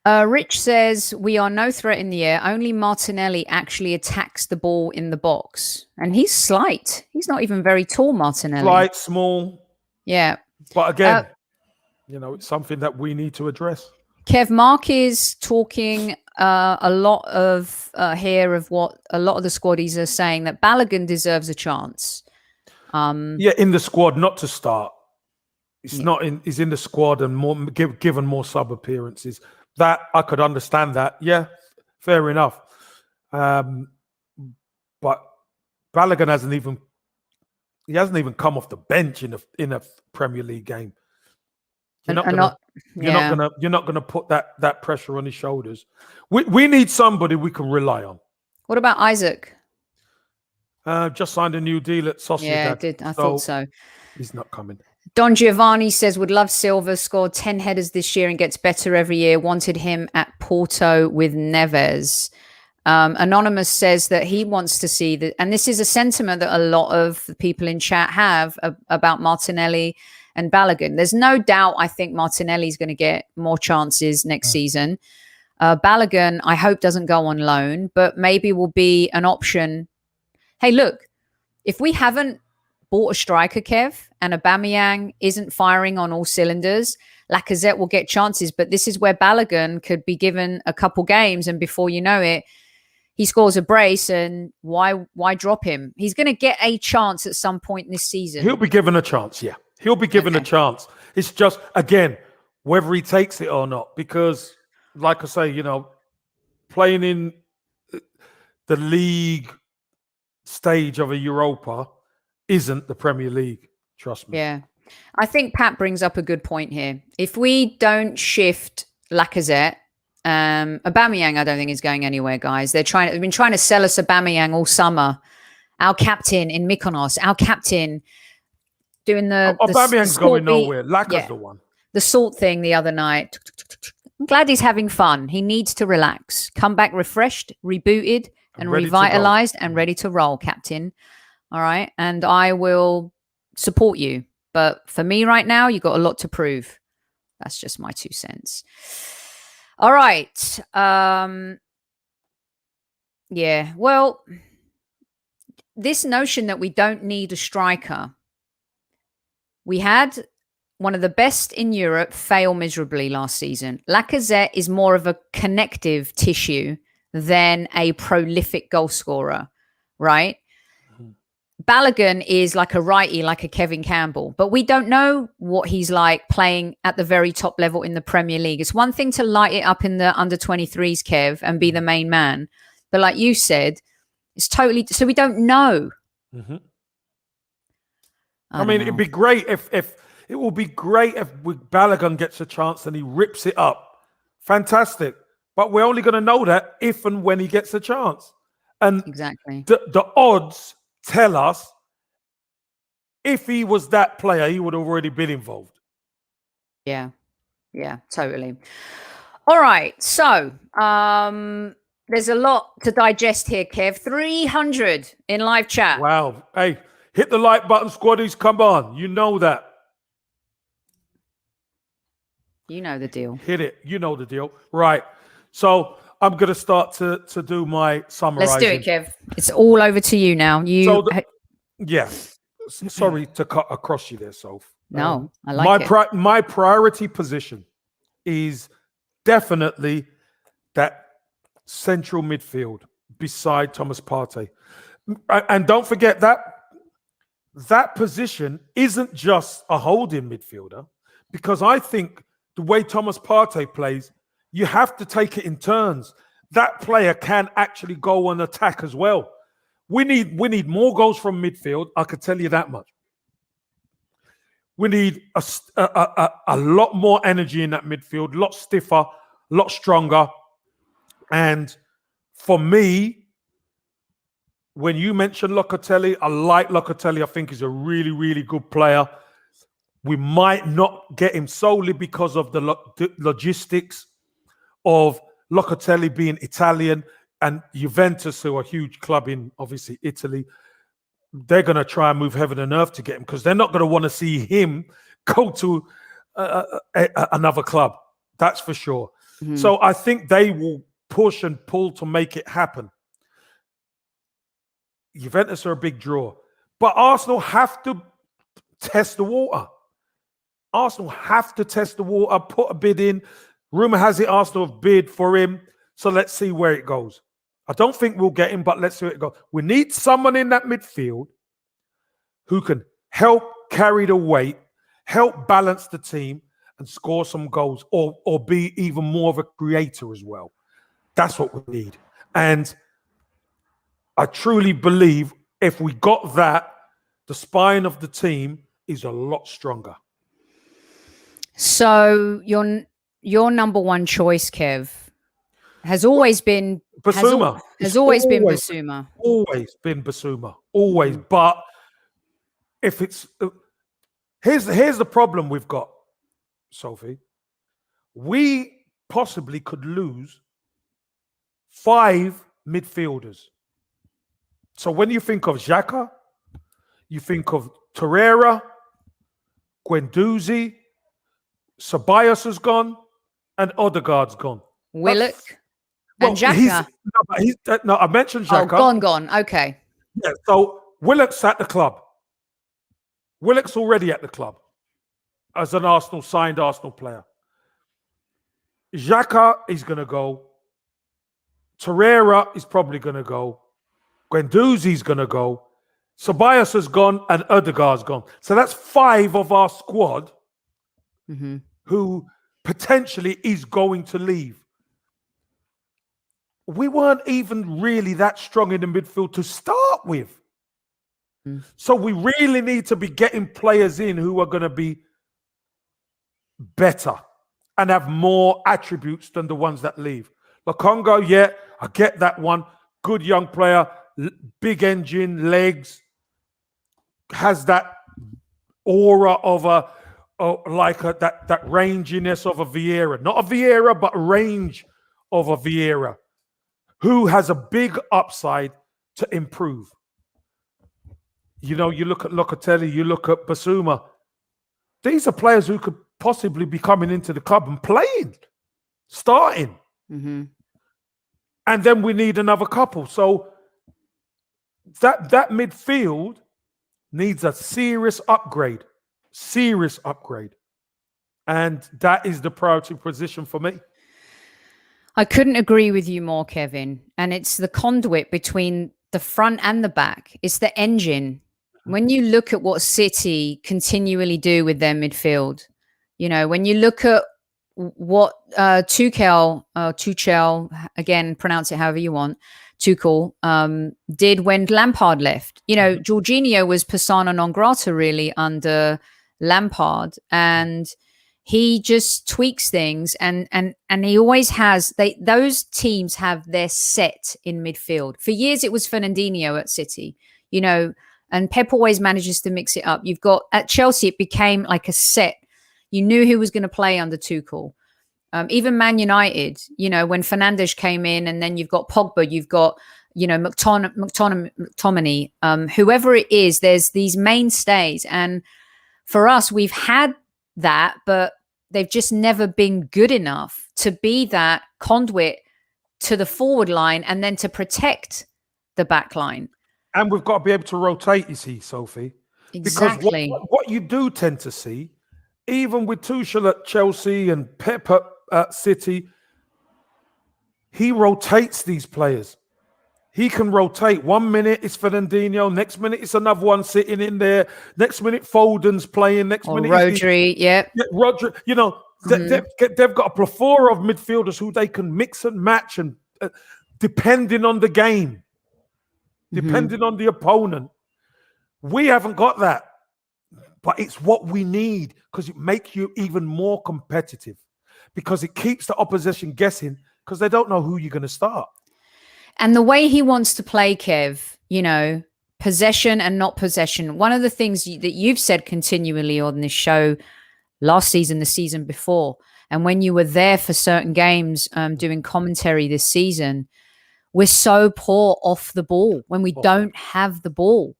Rich says, we are no threat in the air. Only Martinelli actually attacks the ball in the box. And he's slight. He's not even very tall, Martinelli. Slight, small. Yeah. But again, it's something that we need to address. Kev, Mark is talking a lot of here of what a lot of the squaddies are saying, that Balogun deserves a chance. Yeah, in the squad, not to start. He's not in. He's in the squad and more given more sub appearances. That I could understand that. Yeah, fair enough. But Balogun hasn't even come off the bench in a Premier League game. You're not gonna put that pressure on his shoulders. We need somebody we can rely on. What about Isaac? Just signed a new deal at Sociedad. Yeah, I thought so. He's not coming. Don Giovanni says, would love Silva, scored 10 headers this year and gets better every year. Wanted him at Porto with Neves. Anonymous says that he wants to see that. And this is a sentiment that a lot of people in chat have about Martinelli and Balogun. There's no doubt I think Martinelli's going to get more chances next season. Balogun, I hope, doesn't go on loan, but maybe will be an option. Hey, look, if we haven't bought a striker, Kev, and Aubameyang isn't firing on all cylinders, Lacazette will get chances. But this is where Balogun could be given a couple games, and before you know it, he scores a brace. And why drop him? He's going to get a chance at some point this season. He'll be given a chance, yeah. He'll be given a chance. It's just, again, whether he takes it or not. Because, like I say, playing in the league stage of a Europa isn't the Premier League. Trust me. Yeah. I think Pat brings up a good point here. If we don't shift Lacazette, Aubameyang, I don't think is going anywhere, guys. They've been trying to sell us Aubameyang all summer. Our captain in Mykonos, our captain doing Aubameyang's going nowhere. Lacaz's the one. The salt thing the other night. I'm glad he's having fun. He needs to relax, come back refreshed, rebooted, and revitalized and ready to roll, Captain. All right. And I will support you. But for me right now, you've got a lot to prove. That's just my 2 cents. All right. Yeah. Well, this notion that we don't need a striker. We had one of the best in Europe fail miserably last season. Lacazette is more of a connective tissue than a prolific goal scorer, right? Balogun is like a righty, like a Kevin Campbell, but we don't know what he's like playing at the very top level in the Premier League. It's one thing to light it up in the under-23s, Kev, and be the main man. But like you said, it's totally... So we don't know. Mm-hmm. I mean, it'd be great if it will be great if Balogun gets a chance and he rips it up. Fantastic. But we're only going to know that if and when he gets a chance. And exactly the odds tell us if he was that player, he would have already been involved. Yeah. Yeah, totally. All right. So there's a lot to digest here, Kev. 300 in live chat. Wow. Hey, hit the like button, Squaddies. Come on. You know that. You know the deal. Hit it. You know the deal. Right. So I'm going to start to do my summarizing. Let's do it, Kev. It's all over to you now. Sorry to cut across you there, Soph. No, I like it. My priority position is definitely that central midfield beside Thomas Partey. And don't forget that position isn't just a holding midfielder, because I think the way Thomas Partey plays, you have to take it in turns. That player can actually go and attack as well. We need more goals from midfield. I can tell you that much. We need a lot more energy in that midfield, a lot stiffer, a lot stronger. And for me, when you mentioned Locatelli, I like Locatelli. I think he's a really, really good player. We might not get him solely because of the logistics of Locatelli being Italian and Juventus, who are a huge club in, obviously, Italy. They're going to try and move heaven and earth to get him, because they're not going to want to see him go to another club. That's for sure. Mm-hmm. So I think they will push and pull to make it happen. Juventus are a big draw. But Arsenal have to test the water. Arsenal have to test the water, put a bid in. Rumor has it Arsenal have bid for him. So let's see where it goes. I don't think we'll get him, but let's see where it goes. We need someone in that midfield who can help carry the weight, help balance the team, and score some goals, or be even more of a creator as well. That's what we need. And I truly believe if we got that, the spine of the team is a lot stronger. So your number one choice, Kev, has always been Basuma. Has always been Basuma. Always been Basuma. Always. But if it's here's the problem we've got, Sophie. We possibly could lose 5 midfielders. So when you think of Xhaka, you think of Torreira, Guendouzi, Ceballos has gone, and Odegaard's gone. Willock and Xhaka. I mentioned Xhaka. Oh, gone. Okay. Yeah, so Willock's at the club. Willock's already at the club as an signed Arsenal player. Xhaka is going to go. Torreira is probably going to go. Guendouzi's going to go. Ceballos has gone and Ødegaard's gone. So that's 5 of our squad who potentially is going to leave. We weren't even really that strong in the midfield to start with. So we really need to be getting players in who are going to be better and have more attributes than the ones that leave. Lokonga, yeah, I get that one. Good young player, big engine, legs, has that aura of that ranginess of a Vieira. Not a Vieira, but range of a Vieira, who has a big upside to improve. You know, you look at Locatelli, you look at Basuma. These are players who could possibly be coming into the club and playing, starting. And then we need another couple. So that midfield needs a serious upgrade. And that is the priority position for me. I couldn't agree with you more, Kevin. And it's the conduit between the front and the back. It's the engine. When you look at what City continually do with their midfield, you know, when you look at what Tuchel, again, pronounce it however you want, Tuchel, did when Lampard left. You know, Jorginho was persona non grata really under Lampard, and he just tweaks things, and he always has. Those teams have their set in midfield. For years, it was Fernandinho at City, you know, and Pep always manages to mix it up. You've got at Chelsea, it became like a set. You knew who was going to play under Tuchel. Even Man United, you know, when Fernandes came in, and then you've got Pogba, you've got, you know, McTominay, whoever it is, there's these mainstays. And for us, we've had that, but they've just never been good enough to be that conduit to the forward line and then to protect the back line. And we've got to be able to rotate, you see, Sophie. Exactly. Because what you do tend to see, even with Tuchel at Chelsea and Pep at City, he rotates these players. He can rotate. 1 minute it's Fernandinho, next minute it's another one sitting in there, next minute Foden's playing, next minute Rodri, Rodri. You know, they've got a plethora of midfielders who they can mix and match, and depending on the game, depending on the opponent. We haven't got that, but it's what we need because it makes you even more competitive, because it keeps the opposition guessing because they don't know who you're going to start. And the way he wants to play, Kev, you know, possession and not possession. One of the things that you've said continually on this show last season, the season before, and when you were there for certain games doing commentary this season, we're so poor off the ball when we don't have the ball.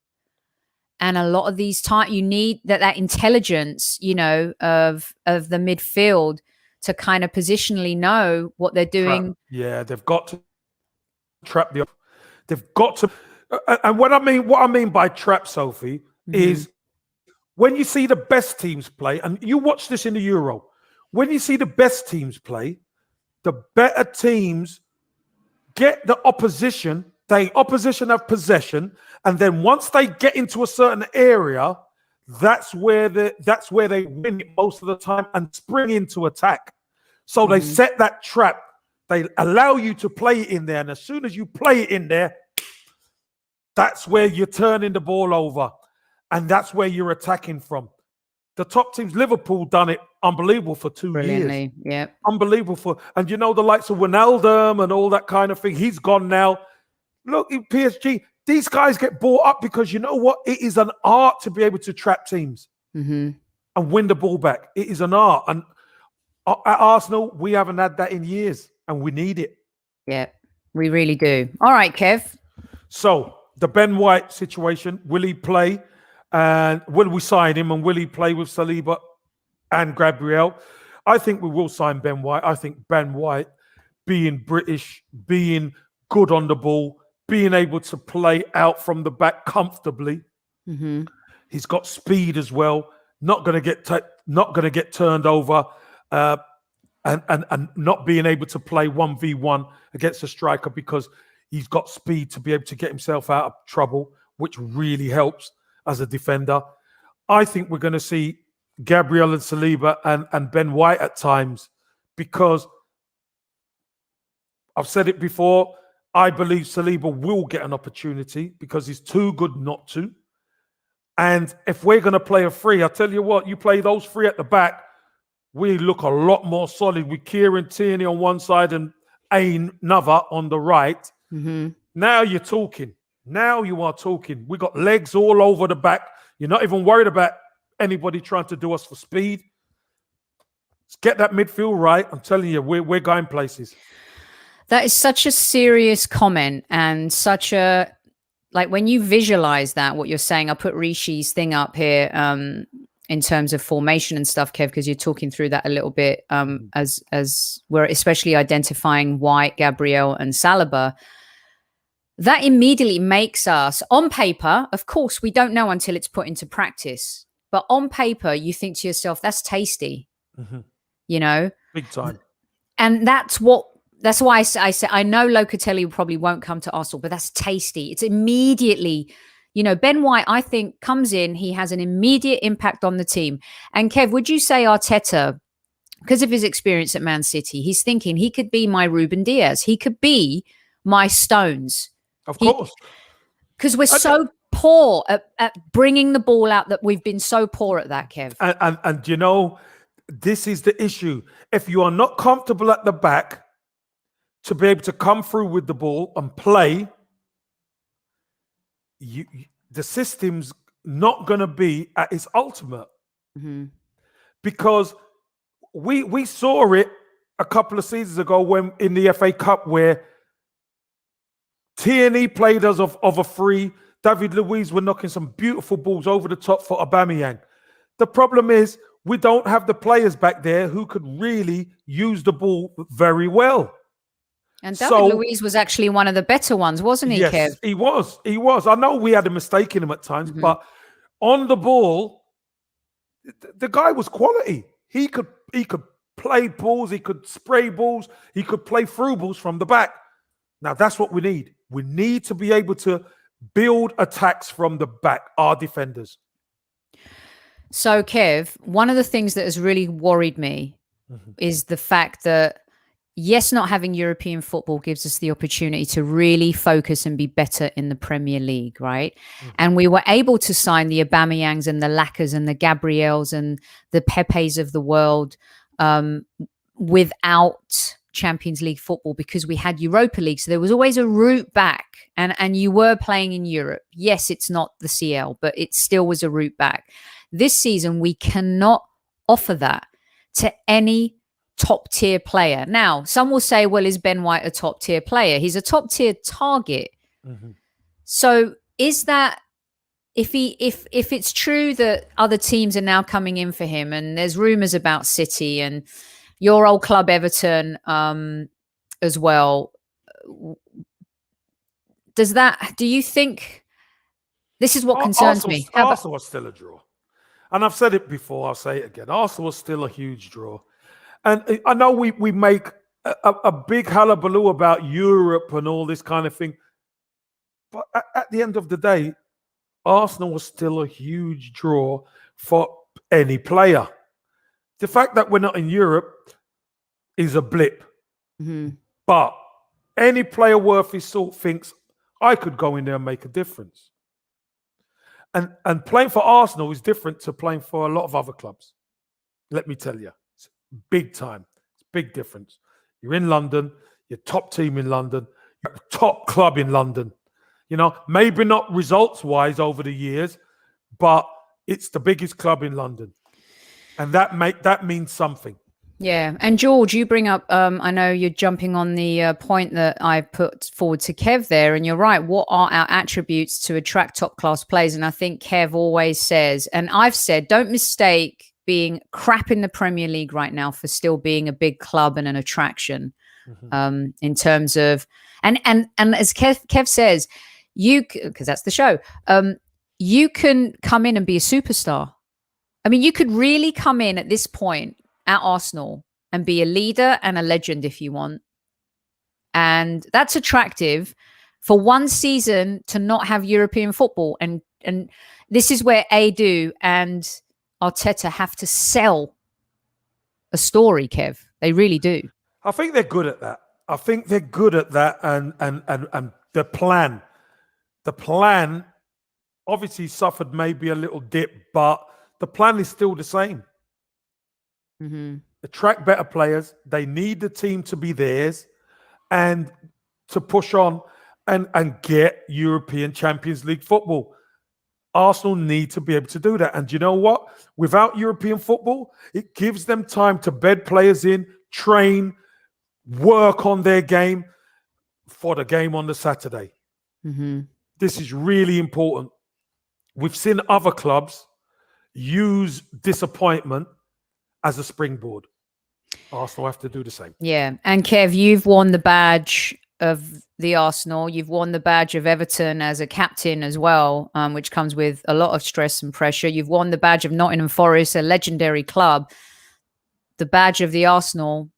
And a lot of these times you need that intelligence, you know, of the midfield to kind of positionally know what they're doing. Yeah, they've got to trap they've got to. And what I mean by trap, Sophie, is when you see the best teams play, and you watch this in the Euro, when you see the best teams play, the better teams get the opposition. The opposition have possession, and then once they get into a certain area, that's where they win it most of the time and spring into attack. So they set that trap. They allow you to play it in there, and as soon as you play it in there, that's where you're turning the ball over, and that's where you're attacking from. The top teams, Liverpool, done it unbelievable for 2 years. Yeah, unbelievable and you know, the likes of Wijnaldum and all that kind of thing. He's gone now. Look, in PSG, these guys get bought up because you know what? It is an art to be able to trap teams and win the ball back. It is an art. And at Arsenal, we haven't had that in years, and we need it. Yeah, we really do. All right, Kev. So the Ben White situation, will he play? And will we sign him? And will he play with Saliba and Gabriel? I think we will sign Ben White. I think Ben White, being British, being good on the ball, being able to play out from the back comfortably, He's got speed as well. Not going to get turned over, and not being able to play 1v1 against a striker because he's got speed to be able to get himself out of trouble, which really helps as a defender. I think we're going to see Gabriel and Saliba and Ben White at times, because I've said it before, I believe Saliba will get an opportunity because he's too good not to. And if we're going to play a free, I tell you what, you play those three at the back, we look a lot more solid with Kieran Tierney on one side and another on the right. Mm-hmm. Now you're talking. Now you are talking. We got legs all over the back. You're not even worried about anybody trying to do us for speed. Let's get that midfield right. I'm telling you, we're going places. That is such a serious comment, and such a, like, when you visualize that, what you're saying, I'll put Rishi's thing up here in terms of formation and stuff, Kev, because you're talking through that a little bit as we're especially identifying White, Gabriel and Saliba. That immediately makes us, on paper, of course, we don't know until it's put into practice, but on paper, you think to yourself, that's tasty, you know? Big time. And that's why I say, I know Locatelli probably won't come to Arsenal, but that's tasty. It's immediately, you know, Ben White, I think, comes in, he has an immediate impact on the team. And Kev, would you say Arteta, because of his experience at Man City, he's thinking he could be my Ruben Diaz, he could be my Stones. Of course. Because we're so poor at bringing the ball out, that we've been so poor at that, Kev. And you know, this is the issue. If you are not comfortable at the back to be able to come through with the ball and play, the system's not going to be at its ultimate. Because we saw it a couple of seasons ago when in the FA Cup, where Tierney played us of a free. David Luiz were knocking some beautiful balls over the top for Aubameyang. The problem is we don't have the players back there who could really use the ball very well. And David Luiz was actually one of the better ones, wasn't he, yes, Kev? He was. I know we had a mistake in him at times, but on the ball, the guy was quality. He could play balls, he could spray balls, he could play through balls from the back. Now, that's what we need. We need to be able to build attacks from the back, our defenders. So, Kev, one of the things that has really worried me is the fact that, yes, not having European football gives us the opportunity to really focus and be better in the Premier League, right? And we were able to sign the Aubameyangs and the Lacas and the Gabriels and the Pepes of the world without Champions League football, because we had Europa League. So there was always a route back, and you were playing in Europe. Yes, it's not the CL, but it still was a route back. This season, we cannot offer that to any top tier player. Now, some will say, well, is Ben White a top tier player? He's a top tier target. So is that, if it's true that other teams are now coming in for him, and there's rumors about City and your old club Everton as well, do you think, this is what concerns me? Arsenal was still a draw. And I've said it before, I'll say it again. Arsenal was still a huge draw. And I know we make a big hullabaloo about Europe and all this kind of thing. But at the end of the day, Arsenal was still a huge draw for any player. The fact that we're not in Europe is a blip. But any player worth his salt thinks, I could go in there and make a difference. And playing for Arsenal is different to playing for a lot of other clubs. Let me tell you. It's big time. It's a big difference. You're in London, you're top team in London, you're a top club in London. You know, maybe not results-wise over the years, but it's the biggest club in London. And that means something. Yeah. And George, you bring up, I know you're jumping on the point that I put forward to Kev there, and you're right. What are our attributes to attract top-class players? And I think Kev always says, and I've said, don't mistake being crap in the Premier League right now for still being a big club and an attraction in terms of, and as Kev says, because that's the show, you can come in and be a superstar. I mean, you could really come in at this point at Arsenal and be a leader and a legend if you want. And that's attractive for one season to not have European football. And this is where Adu and Arteta have to sell a story, Kev. They really do. I think they're good at that. And the plan obviously suffered maybe a little dip, but the plan is still the same. Mm-hmm. Attract better players. They need the team to be theirs and to push on and get European Champions League football. Arsenal need to be able to do that. And you know what? Without European football, it gives them time to bed players in, train, work on their game for the game on the Saturday. Mm-hmm. This is really important. We've seen other clubs use disappointment as a springboard. Arsenal have to do the same. Yeah. And Kev, you've won the badge of the Arsenal. You've won the badge of Everton as a captain as well, which comes with a lot of stress and pressure. You've won the badge of Nottingham Forest, a legendary club. The badge of the Arsenal,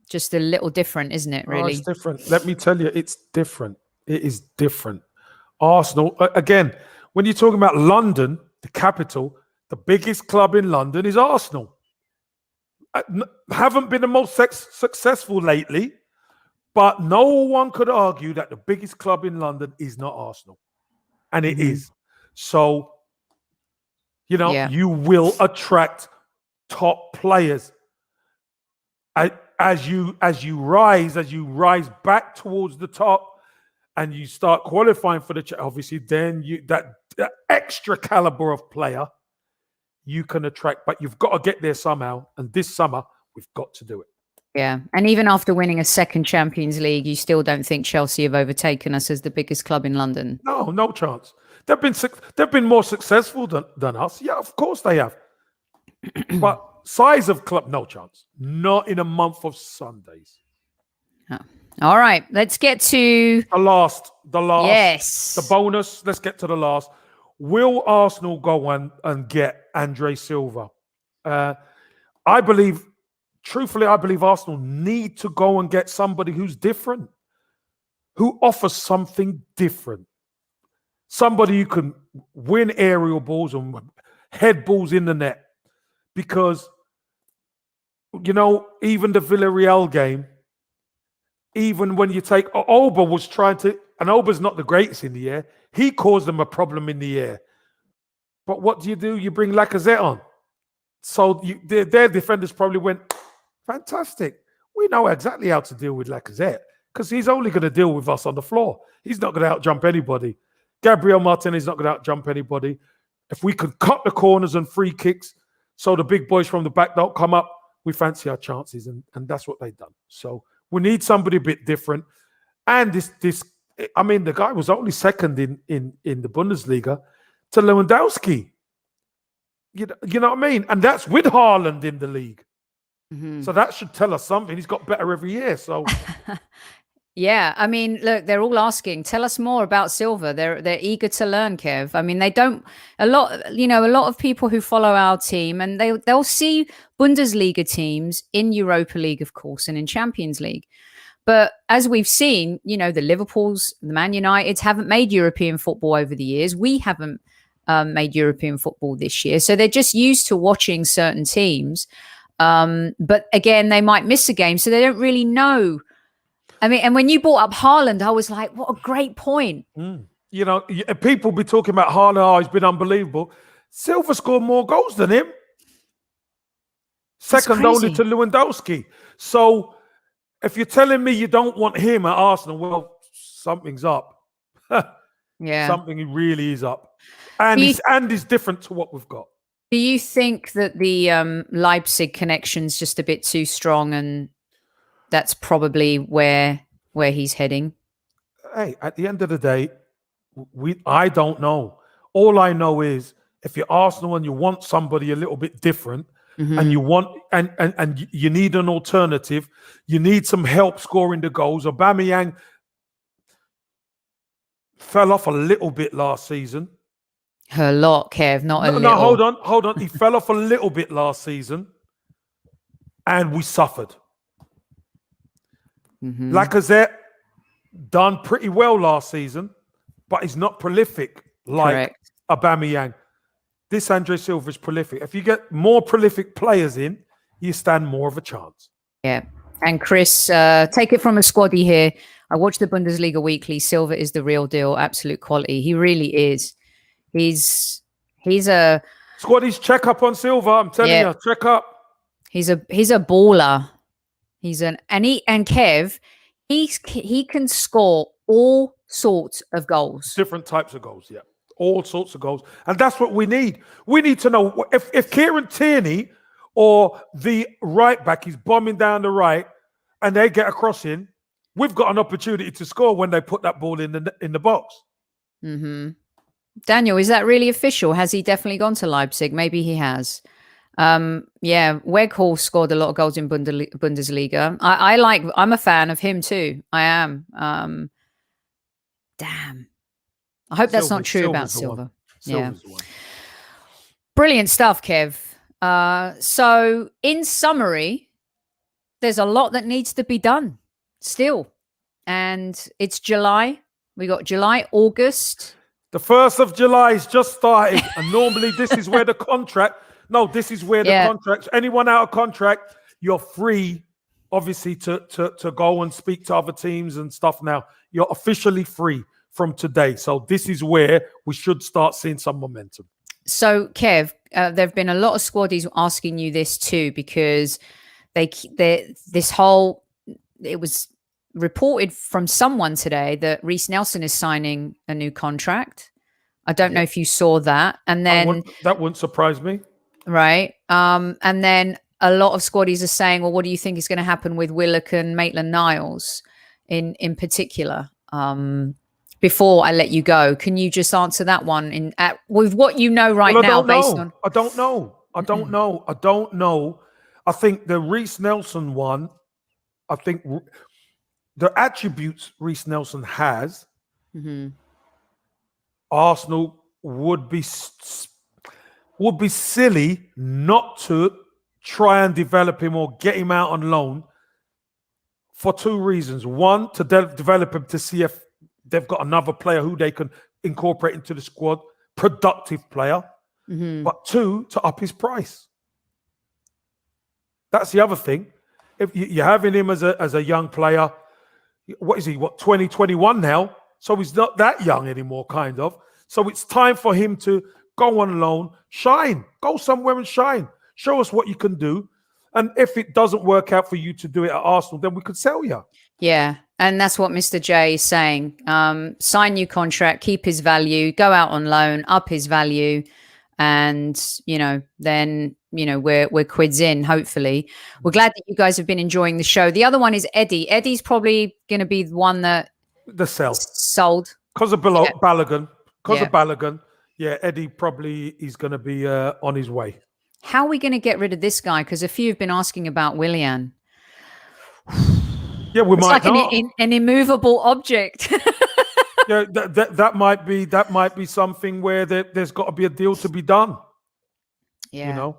just a little different, isn't it, really? Oh, it's different. Let me tell you, it's different. It is different. Arsenal, again, when you're talking about London, the capital, the biggest club in London is Arsenal. Haven't been the most successful lately, but no one could argue that the biggest club in London is not Arsenal. And it is. So, you know, you will attract top players. As you rise back towards the top and you start qualifying for the obviously then that extra caliber of player you can attract, but you've got to get there somehow. And this summer we've got to do it. Yeah. And even after winning a second Champions League, you still don't think Chelsea have overtaken us as the biggest club in London? No chance. They've been more successful than us. Yeah, of course they have. But size of club, no chance. Not in a month of Sundays. Oh. All right. Let's get to the last. Yes. The bonus. Let's get to the last. Will Arsenal go and get Andre Silva? Truthfully, I believe Arsenal need to go and get somebody who's different, who offers something different. Somebody who can win aerial balls and head balls in the net. Because, you know, even the Villarreal game, even when you take Oba was trying to, and Oba's not the greatest in the air, he caused them a problem in the air. But what do? You bring Lacazette on. So their defenders probably went, fantastic. We know exactly how to deal with Lacazette because he's only going to deal with us on the floor. He's not going to outjump anybody. Gabriel Martinez is not going to outjump anybody. If we could cut the corners and free kicks so the big boys from the back don't come up, we fancy our chances, and that's what they've done. So we need somebody a bit different. And the guy was only second in the Bundesliga to Lewandowski. You know what I mean? And that's with Haaland in the league. Mm-hmm. So that should tell us something. He's got better every year. So yeah, I mean, look, they're all asking, tell us more about Silva. They're eager to learn, Kev. I mean, a lot of people who follow our team and they'll see Bundesliga teams in Europa League, of course, and in Champions League. But as we've seen, you know, the Liverpools, the Man Uniteds haven't made European football over the years. We haven't made European football this year. So they're just used to watching certain teams. But again, they might miss a game, so they don't really know. I mean, and when you brought up Haaland, I was like, what a great point. You know, people be talking about Haaland, oh, he's been unbelievable. Silva scored more goals than him. Second only to Lewandowski. So if you're telling me you don't want him at Arsenal, well, something's up. Yeah. Something really is up. And it's different to what we've got. Do you think that the Leipzig connection's just a bit too strong and that's probably where he's heading? Hey, at the end of the day, I don't know. All I know is if you're Arsenal and you want somebody a little bit different, and you want and you need an alternative, you need some help scoring the goals. Aubameyang fell off a little bit last season. A lot, Kev, not a No, little. no, hold on. He fell off a little bit last season, and we suffered. Lacazette done pretty well last season, but he's not prolific like Aubameyang. This Andre Silva is prolific. If you get more prolific players in, you stand more of a chance. Yeah. And Chris, take it from a squaddie here. I watch the Bundesliga weekly. Silva is the real deal, absolute quality. He really is. He's a Squaddies, check up on Silva. I'm telling you, check up. He's a baller. And Kev, he can score all sorts of goals. Different types of goals, yeah. All sorts of goals. And that's what we need. We need to know if Kieran Tierney or the right back is bombing down the right and they get a cross in, we've got an opportunity to score when they put that ball in the box. Daniel, is that really official? Has he definitely gone to Leipzig? Maybe he has. Weghorst scored a lot of goals in Bundesliga. I'm a fan of him too. I am. Damn. I hope that's not true about Silva. Yeah. Brilliant stuff, Kev. So in summary, there's a lot that needs to be done still. And it's July. We got July, August. The 1st of July is just started. And normally this is where the contract... No, this is where the contracts... Anyone out of contract, you're free, obviously, to go and speak to other teams and stuff now. You're officially free from today. So this is where we should start seeing some momentum. So, Kev, there have been a lot of squaddies asking you this too, because it was reported from someone today that Reece Nelson is signing a new contract. I don't know if you saw that. And then that wouldn't surprise me. Right. And then a lot of squaddies are saying, well, what do you think is going to happen with Willock and Maitland-Niles in particular? Before I let you go, can you just answer that one with what you know now? I don't know. I think the Reece Nelson one, I think the attributes Reece Nelson has, Arsenal would be silly not to try and develop him or get him out on loan for two reasons. One, to develop him to see if they've got another player who they can incorporate into the squad, productive player. But two, to up his price. That's the other thing. If you're having him as a young player, what is he? 2021 now? So he's not that young anymore, kind of. So it's time for him to go on loan, shine, go somewhere and shine. Show us what you can do. And if it doesn't work out for you to do it at Arsenal, then we could sell you. Yeah. And that's what Mr. J is saying. Sign new contract, keep his value, go out on loan, up his value. And, then, we're quids in, hopefully. We're glad that you guys have been enjoying the show. The other one is Eddie. Eddie's probably going to be the one that... The sell. Sold. Because of Balogun. Because of Balogun. Yeah, Eddie probably is going to be on his way. How are we going to get rid of this guy? Because a few have been asking about Willian. Yeah, we might like an immovable object. Yeah, that might be something where there's got to be a deal to be done. Yeah,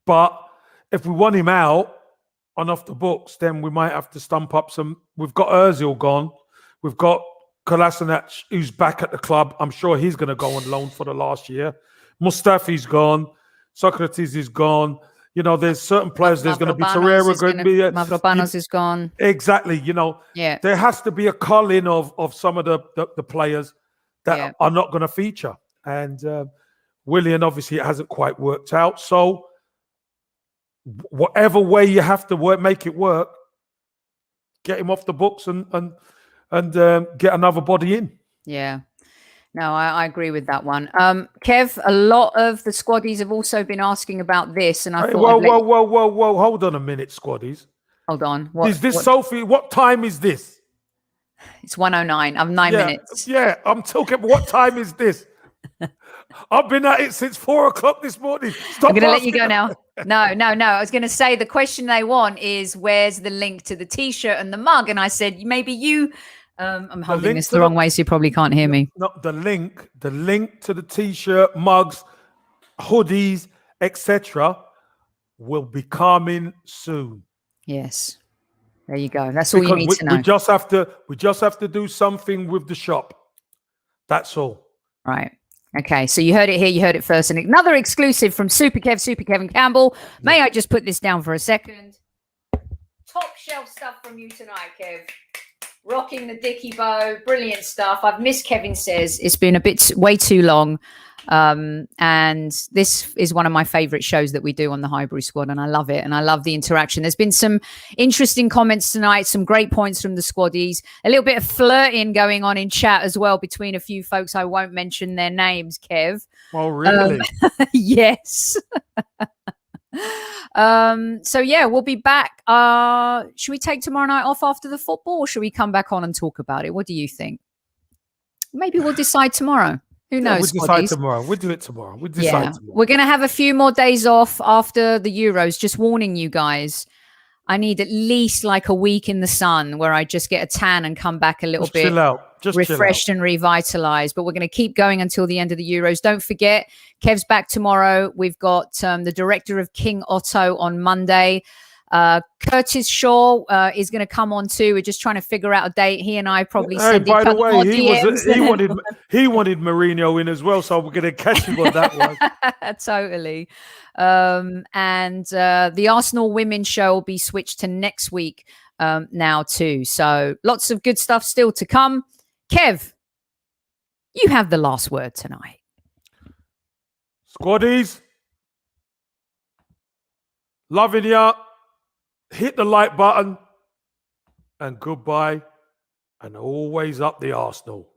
but if we want him out and off the books, then we might have to stump up some. We've got Özil gone, we've got Kolasinac who's back at the club. I'm sure he's going to go on loan for the last year. Mustafi's gone, Socrates is gone. There's certain players. There's going to be Torreira. Mavropanos is gone. Exactly. There has to be a culling of some of the players that are not going to feature. And Willian, obviously, it hasn't quite worked out. So whatever way you have to make it work, get him off the books and get another body in. Yeah. No, I agree with that one. Kev, a lot of the squaddies have also been asking about this, and I thought... Whoa. Hold on a minute, squaddies. Hold on. Is this Sophie? What time is this? It's 1:09. I'm 9 minutes. Yeah, I'm talking... What time is this? I've been at it since 4 o'clock this morning. Stop. I'm going to let you go now. No. I was going to say the question they want is, where's the link to the T-shirt and the mug? And I said, maybe you... I'm holding this the wrong way, so you probably can't hear me. Not the link to the t-shirt, mugs, hoodies, etc. will be coming soon. Yes. There you go. That's all you need to know. We just have to do something with the shop. That's all. Right. Okay. So you heard it here. You heard it first. And another exclusive from Super Kevin Campbell. May I just put this down for a second? Top shelf stuff from you tonight, Kev. Rocking the Dicky bow. Brilliant stuff. I've missed Kevin Says. It's been way too long. And this is one of my favorite shows that we do on the Highbury Squad, and I love it, and I love the interaction. There's been some interesting comments tonight, some great points from the Squaddies, a little bit of flirting going on in chat as well between a few folks. I won't mention their names, Kev. Oh, really? Yes. So yeah, we'll be back. Should we take tomorrow night off after the football, or should we come back on and talk about it? What do you think? Maybe we'll decide tomorrow. Who knows? We'll decide tomorrow. We'll do it tomorrow. We'll decide tomorrow. We're going to have a few more days off after the Euros. Just warning you guys. I need at least like a week in the sun where I just get a tan and come back a little bit chill out. Just refreshed and revitalized. But we're going to keep going until the end of the Euros. Don't forget, Kev's back tomorrow. We've got the director of King Otto on Monday. Curtis Shaw is going to come on too. We're just trying to figure out a date. He and I probably. Hey, by the way, he wanted Mourinho in as well, so we're going to catch him on that one. Totally. And the Arsenal women's show will be switched to next week now too. So lots of good stuff still to come. Kev, you have the last word tonight. Squaddies, loving ya. Hit the like button, and goodbye, and always up the Arsenal.